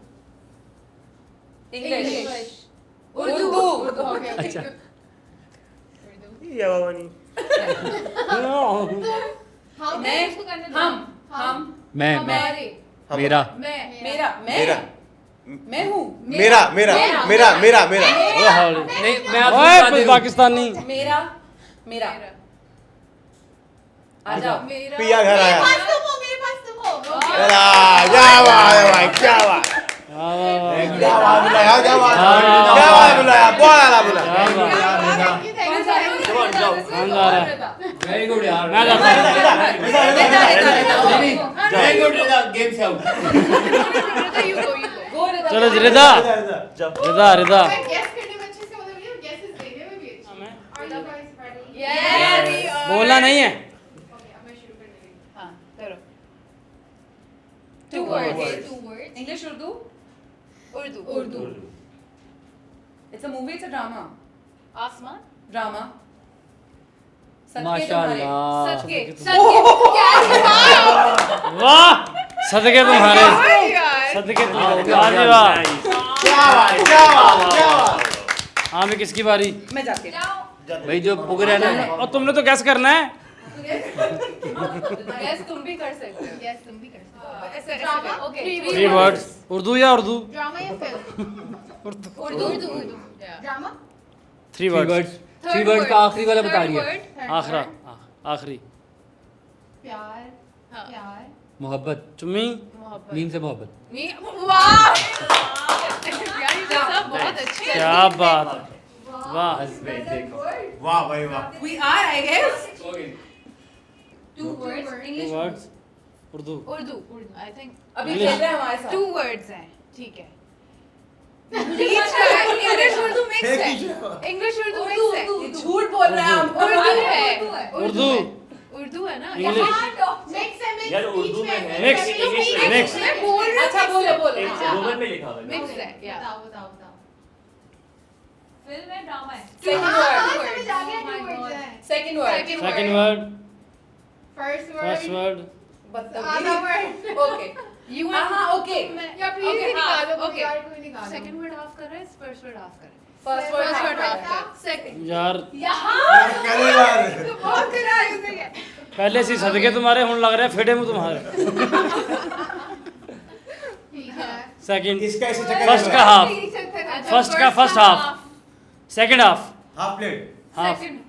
English. Urdu. Okay, okay. How मैं, इसको करने दो। हम, मैं हमारे, मेरा मेरा, मैं हूँ, मेरा नहीं मैं ओए पाकिस्तानी मेरा, आ जाओ, मेरा, पिया घर आया। मेरे पास तुम हो। क्या बात है भाई, क्या बात बुलाया, क्या बात बुलाया, बहुत आला बुलाया। वेरी गुड यार, मैं जाता गेम से आउट। चलो रिदा Guess करने में अच्छे से मतलब ये guesses देने में भी अच्छी। Are you guys ready? Yes. बोलना नहीं है। Okay, अब मैं शुरू करने लगी। हाँ, करो। 2 words. 2 words. English, Urdu. Urdu. It's a movie. It's a drama. आसमान ड्रामा माशाल्लाह सदके क्या वाह सदके तुम्हारे सदके तुम्हारे वाह वाह हाँ भी किसकी बारी मैं जाके भाई जो पुग रहा है ना और तुमने तो गैस करना है यस तुम भी कर सकते हो यस तुम भी कर सकते हो ड्रामा ओके 3 वर्ड्स उर्दू या उर्दू ड्रामा या film Urdu drama 3 words 3 words का आखिरी वाला बता रही है आखिरा आखिरी प्यार हाँ। प्यार मोहब्बत चुम्मी नीम से मोहब्बत वाह यार ये सब बहुत अच्छे हैं क्या बात है वाह वाह भाई वाह we are I guess 2 words 2 English words Urdu Urdu I think अभी खेल रहे हैं हमारे साथ 2 वर्ड्स हैं ठीक है इंग्लिश उर्दू मिक्स है इंग्लिश उर्दू मिक्स है ये झूठ बोल रहा है हम उर्दू है उर्दू उर्दू है ना इंग्लिश मिक्स है यार उर्दू में है मिक्स मिक्स मैं बोल रही अच्छा बोलो बोलो रोमन में लिखा हुआ है मिक्स है या बताओ फिल्म है ड्रामा है second word second word second word first first word आधा वर्ड ओके यू हाँ ओके या प्लीज Okay, निकालो हाँ, कोई okay. और कोई निकालो सेकंड वर्ड हाफ कर रहे हैं फर्स्ट वर्ड हाफ कर रहे हैं first first word word half कर सेकंड यार करे यार बहुत कराई उसने पहले से सदके तुम्हारे हुन लग रहे हैं फेडे मुंह तुम्हारे ठीक है सेकंड इसका ऐसे चक्कर फर्स्ट का हाफ अच्छा, फर्स्ट का first half second half half plate half second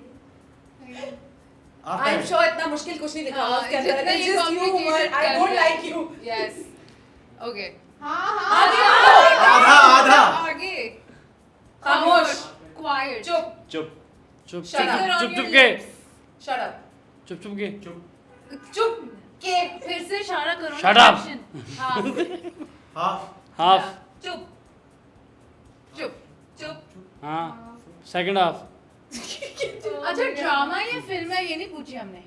I am sure इतना मुश्किल कुछ नहीं लिखा हुआ उसके अंदर जितना इट्स ये जस्ट यू complicated आई कर डोंट रहे लाइक हैं। यू यस ओके हाँ आधा आधा आगे खामोश क्वाइट चुप चुप चुप Shut up. चुप चुप के शट अप चुप चुप के चुप के फिर से इशारा करो Shut up. हाफ हाफ चुप चुप चुप हाँ सेकंड हाफ अच्छा ड्रामा या फिल्म है ये नहीं पूछी हमने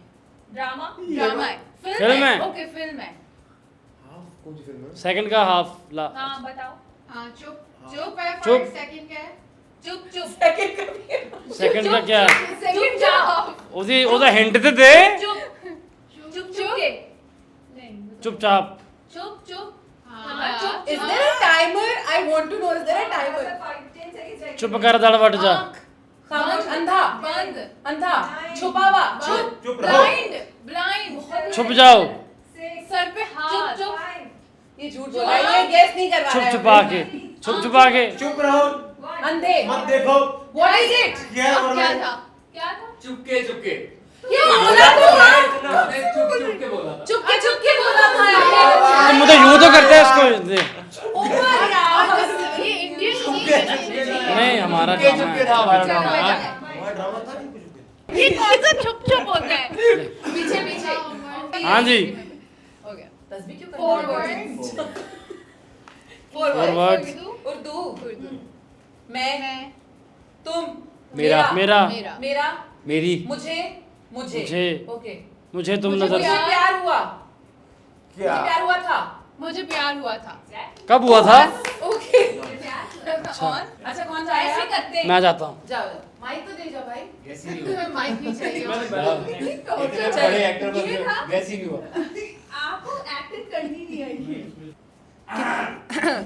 ड्रामा ड्रामा है फिल्म है। ओके फिल्म है सेकंड का हाफ ला हाँ बताओ हाँ चुप चुप है चुप। फर्स्ट सेकंड क्या है चुप चुप सेकंड का क्या है सेकंड जाओ ਉਹਦੀ ਉਹਦਾ ਹਿੰਟ ਤੇ ਦੇ चुप चुप चुप के ਚੁੱਪਚਾਪ चुप चुप हाँ चुप is there a timer I want to know is there a timer ਚੁੱਪ ਕਰ ਦੜ ਵਟ ਜਾ खामोश अंधा बंद अंधा छुपा हुआ चुप चुप रहो ब्लाइंड ब्लाइंड छुप जाओ सर पे हाथ चुप ये झूठ बोल रहा है ये गेस नहीं करवा छुप रहा है छुपा के छुप छुपा के चुप रहो अंधे मत देखो व्हाट इज इट क्या हो क्या रहा है था क्या था चुपके चुपके क्या बोला तू मैं चुप चुप के बोला था चुप के बोला था यार तो मुझे यूं तो करते हैं इसको दे ऊपर यार ये इंडियन नहीं हमारा चुपके ड्रामा चुपके है। था हमारा ड्रामा हमारा ड्रामा था नहीं कुछ ये कौन सा चुप चुप होता है पीछे पीछे हाँ जी हो गया तस्बीह क्यों फोर कर वर्ड्स फोर वर्ड्स उर्दू मैं तुम मेरा मेरा मेरा मेरा मेरी मुझे मुझे मुझे। ओके मुझे तुम मुझे नजर मुझे प्यार हुआ क्या मुझे प्यार हुआ था मुझे प्यार हुआ था कब हुआ था ओके और अच्छा कौन जाएगा ऐसे करते हैं मैं जाता हूँ जाओ माइक तो दे जाओ भाई तुम्हें माइक भी चाहिए बड़े एक्टर बन गए वैसे ही नहीं हुआ आपको एक्टिंग करनी नहीं आई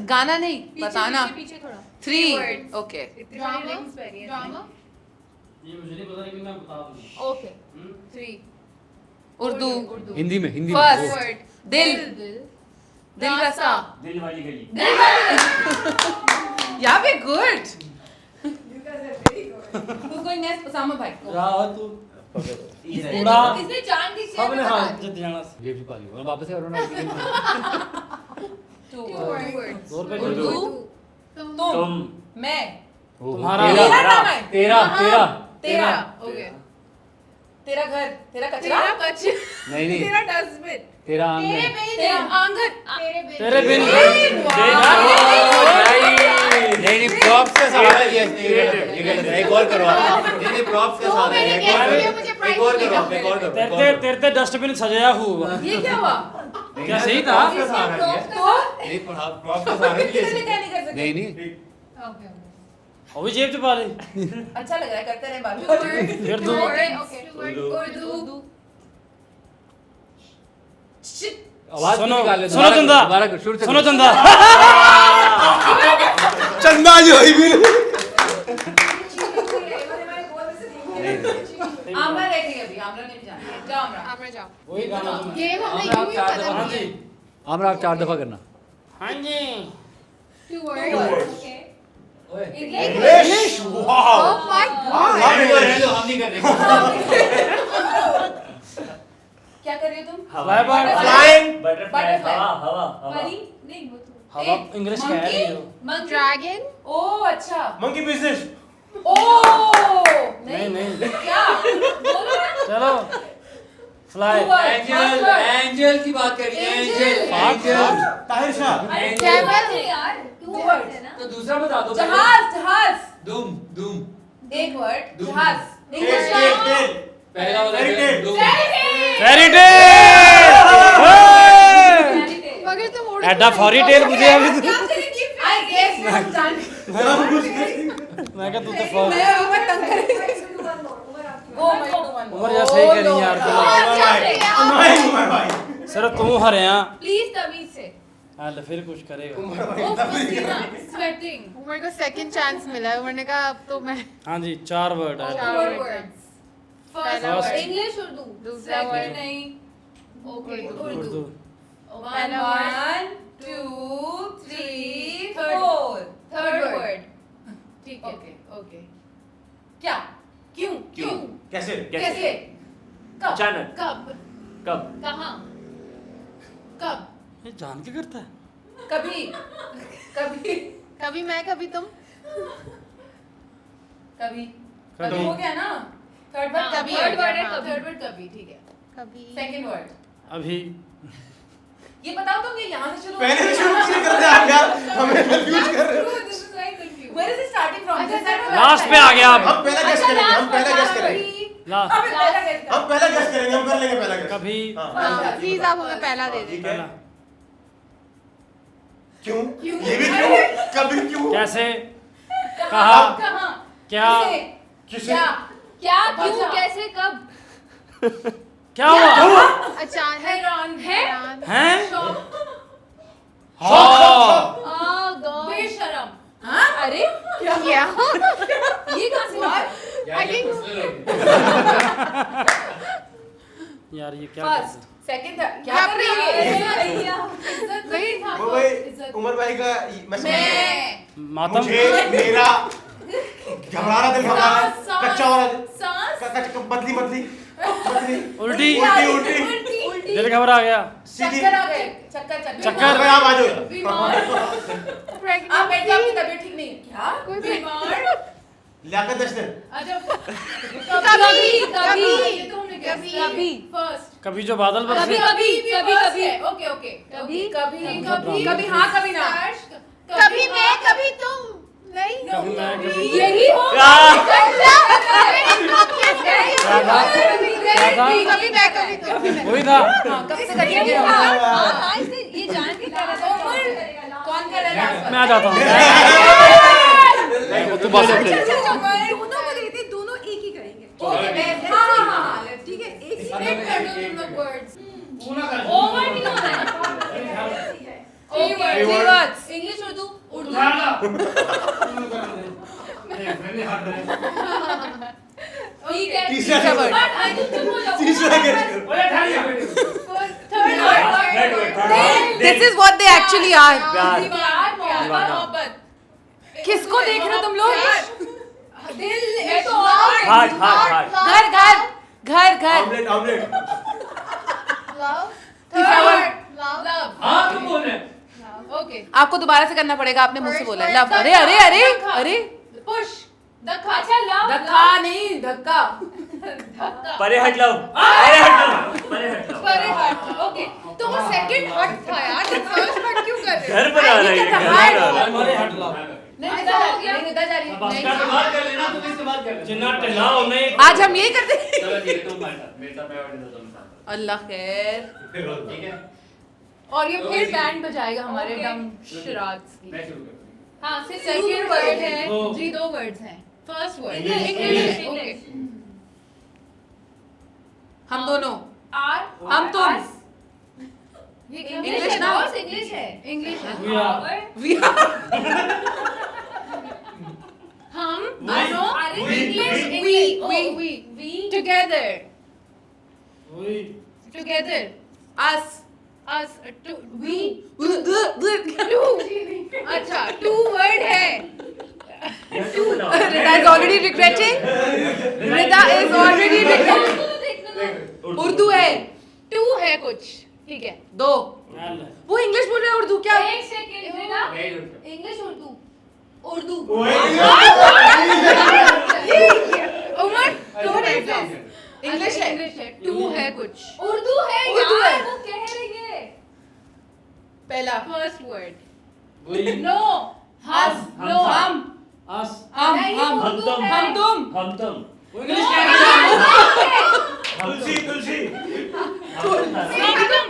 गाना नहीं पीछे, बताना पीछे पीछे थोड़ा 3 ओके ड्रामा ड्रामा ये मुझे नहीं पता लेकिन मैं बता दूंगा ओके 3 उर्दू हिंदी में फर्स्ट वर्ड दिल दिल दिल रसा दिल वाली गली या बे good who's going next Osama भाई तू इसने जान दी सबने हाँ जित जाना ये भी पाली और वापस करो ना 2 वर्ड्स 2 रुपए उर्दू तुम मैं तुम्हारा मेरा नाम है तेरा तेरा तेरा ओके तेरा घर तेरा कचरा तेरा कच्चे नहीं नहीं तेरा डस्टबिन तेरा आंगन तेरा आंगन तेरे बिन नहीं नहीं प्रॉप्स का सहारा लिया ये गलत है एक और करो आप नहीं नहीं प्रॉप्स का सहारा लिया एक और करो आप एक और करो तेरे तेरे डस्टबिन सजाया हुआ ये क्या हुआ क्या सही था प्रॉप्स का सहारा लिया तो नहीं प्रॉप्स का सहारा लिया किसी ने क्या नहीं कर सकते नहीं नहीं ओके अभी जेब च पा ली अच्छा लग रहा है, करते रहे बात। फिर तू उर्दू आवाज सुनो निकाल ले, सुनो चंदा दोबारा कर, शुरू से सुनो कर। चंदा चंदा जो ही भी आमरा रहेगी अभी, आमरा नहीं जाना। जाओ आमरा। आमरा जाओ वही गाना सुनो। गेम हमने आमरा, यूं ही आप चार खत्म दफा किया। आमरा आप 4 दफा करना। हाँ जी 2 words okay English wow Oh my God! हम नहीं कर रहे। क्या कर रही हो तुम? Fly bird flying butterfly. परी नहीं वो तो हवा इंग्लिश कह रही हो Dragon? ओ अच्छा। मंकी बिजनेस ओ नहीं नहीं क्या? बोलो ना। चलो फ्लाई एंजल एंजल की बात करिए, angel angel. Tahir Shah Camel? यार 2 Two words है ना तो दूसरा बता दो। जहाज जहाज। दुम दुम। एक वर्ड दुम। जहाज। इंग्लिश टेल टेल पहला वाला Fairy tale. दुम। फेरी टेल मगर तुम उड़ एडा फॉरी टेल मुझे अभी आई गेस जान। मैं क्या तू तो फॉर मैं ऊपर तंग करेंगे। गो मैं उमर यार सही कह रही यार अनोइंग उमर भाई सिर्फ तू हरे हैं प्लीज तमीज से हां फिर कुछ करेगा स्वेटिंग उमर को सेकंड चांस मिला है। उमर ने कहा अब तो मैं हाँ जी 4 वर्ड है 4 words words. फर्स्ट पहला वर्ड word. इंग्लिश उर्दू दूसरा सेकंड word. नहीं ओके उर्दू उर्दू पहला one two three Third. Four. Third word ठीक है Okay. ओके क्या? क्यों? क्यों कैसे कैसे? कब? अचानक कब कब कहाँ कब ये जान के करता है कभी कभी कभी मैं कभी तुम कभी कभी। कभी हो गया ना। थर्ड वर्ड कभी थर्ड वर्ड है हाँ। थर्ड वर्ड कभी ठीक है कभी सेकंड वर्ड अभी ये बताओ तुम ये यहाँ से शुरू पहले से शुरू से करते आप यार हमें कंफ्यूज कर रहे हो this is very confusing Where is it starting from? This side or that last side? पे आ गया अब हम पहला गेस करेंगे हम पहला गेस करेंगे ला अबे पहला guess कर। हम पहला गेस करेंगे हम कर लेंगे पहला गेस कभी हाँ प्लीज आप हमें पहला दे दें ठीक है पहला क्यों ये भी क्यों कभी क्यों कैसे कहा कहाँ? क्या किसे क्या? क्या क्यों अच्छा। कैसे कब क्या हुआ अचानक हैरान है हैं शॉक हाँ बेशरम अरे क्या ये कहाँ से हुआ? I think यार ये क्या फर्स्ट करते सेकंड थर्ड क्या कर रही है? इज्जत नहीं था वो भाई इज्जत उमर भाई का मैसेज मैं हैं? मातम मुझे मेरा घबरा रहा दिल घबरा रहा है कच्चा हो रहा है सांस बदली बदली बदली उल्टी उल्टी उल्टी उल्टी दिल घबरा गया सीधी चक्कर आ गए चक्कर चक्कर। भाई आप आ जाओ यार। बीमार आप बैठ जाओ आपकी तबीयत ठीक नहीं है क्या? बीमार लियाकत दस्तर अच्छा कभी, कभी कभी, ये तो हमने guess कभी, किया। कभी। फर्स्ट कभी जो बादल कभी बरसे कभी कभी कभी ओके ओके कभी कभी कभी कभी हाँ कभी ना। कभी मैं कभी तुम नहीं कभी मैं कभी यही हो क्या था कभी मैं कभी तुम वही था हाँ कब से करेंगे हम? हाँ इसने ये जान के कर रहा था कौन कर रहा है? मैं आ जाता हूँ तू बस दोनों को देते दोनों एक ही करेंगे हाँ ठीक है एक ही कर दो तुम लोग वर्ड्स ओवर नहीं होना है Three words. English Urdu Urdu ठीक है तीसरा word. But I think तुम हो जाओ तीसरा guess third word This is what they actually are. प्यार मोहब्बत किसको देख रहे हो तुम लोग? दिल ये तो हार्ट हार्ट हार्ट घर घर घर घर ऑमलेट ऑमलेट तीसरा word. लव हाँ तुम बोल रहे ओके आपको दोबारा से करना पड़ेगा आपने मुझसे बोला है लव अरे अरे अरे अरे पुश धक्का अच्छा लव धक्का नहीं धक्का धक्का परे हट लव परे हट लव परे हट लव परे हट ओके तो वो सेकंड हट था यार फर्स्ट हट क्यों कर रहे हो घर पर आ रहा है ये घर पर आ रहा है हमारे हट ला नहीं निदा जा रही है निदा जा रही है बस नहीं, कर बात कर लेना तुम इससे बात कर जिन्ना टिल्ला नहीं आज हम यही करते हैं चलो ठीक है तुम मेरे साथ मैं और तुम साथ अल्लाह खैर ठीक है और ये फिर बैंड बजाएगा हमारे डम शराब्स की मैं शुरू करता हाँ सिर्फ सेकंड वर्ड है जी 2 वर्ड्स हैं फर्स्ट वर्ड इंग्लिश ओके हम दोनों आर हम तुम ये इंग्लिश ना इंग्लिश है इंग्लिश है We are. हम दोनों English we together Us. we अच्छा 2 वर्ड है Rida is already regretting. Rida is already regretting. Urdu है 2 है कुछ ठीक है 2. वो इंग्लिश बोल रहा है उर्दू क्या? एक second English Urdu Umar English है 2 है कुछ उर्दू है यार वो कह रही है पहला फर्स्ट वर्ड नो हम तुम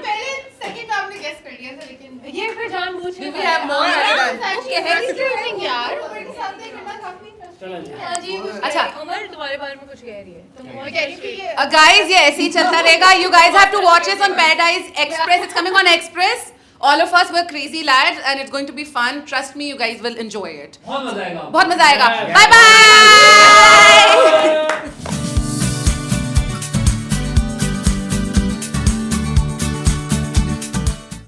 पहले सेकंड आपने गेस कर लिया था लेकिन ये फिर जानबूझ के We have more ideas. यार उमर के साथ करना काफी अजीब अच्छा। उमर तुम्हारे बारे में कुछ कह रही है तुम कह रही थी कि guys ये ऐसे ही चलता रहेगा. You guys have to watch us on Paradise Express. It's coming on Express. All of us were crazy lads and it's going to be fun. Trust me, you guys will enjoy it. बहुत मजा आएगा. Bye bye.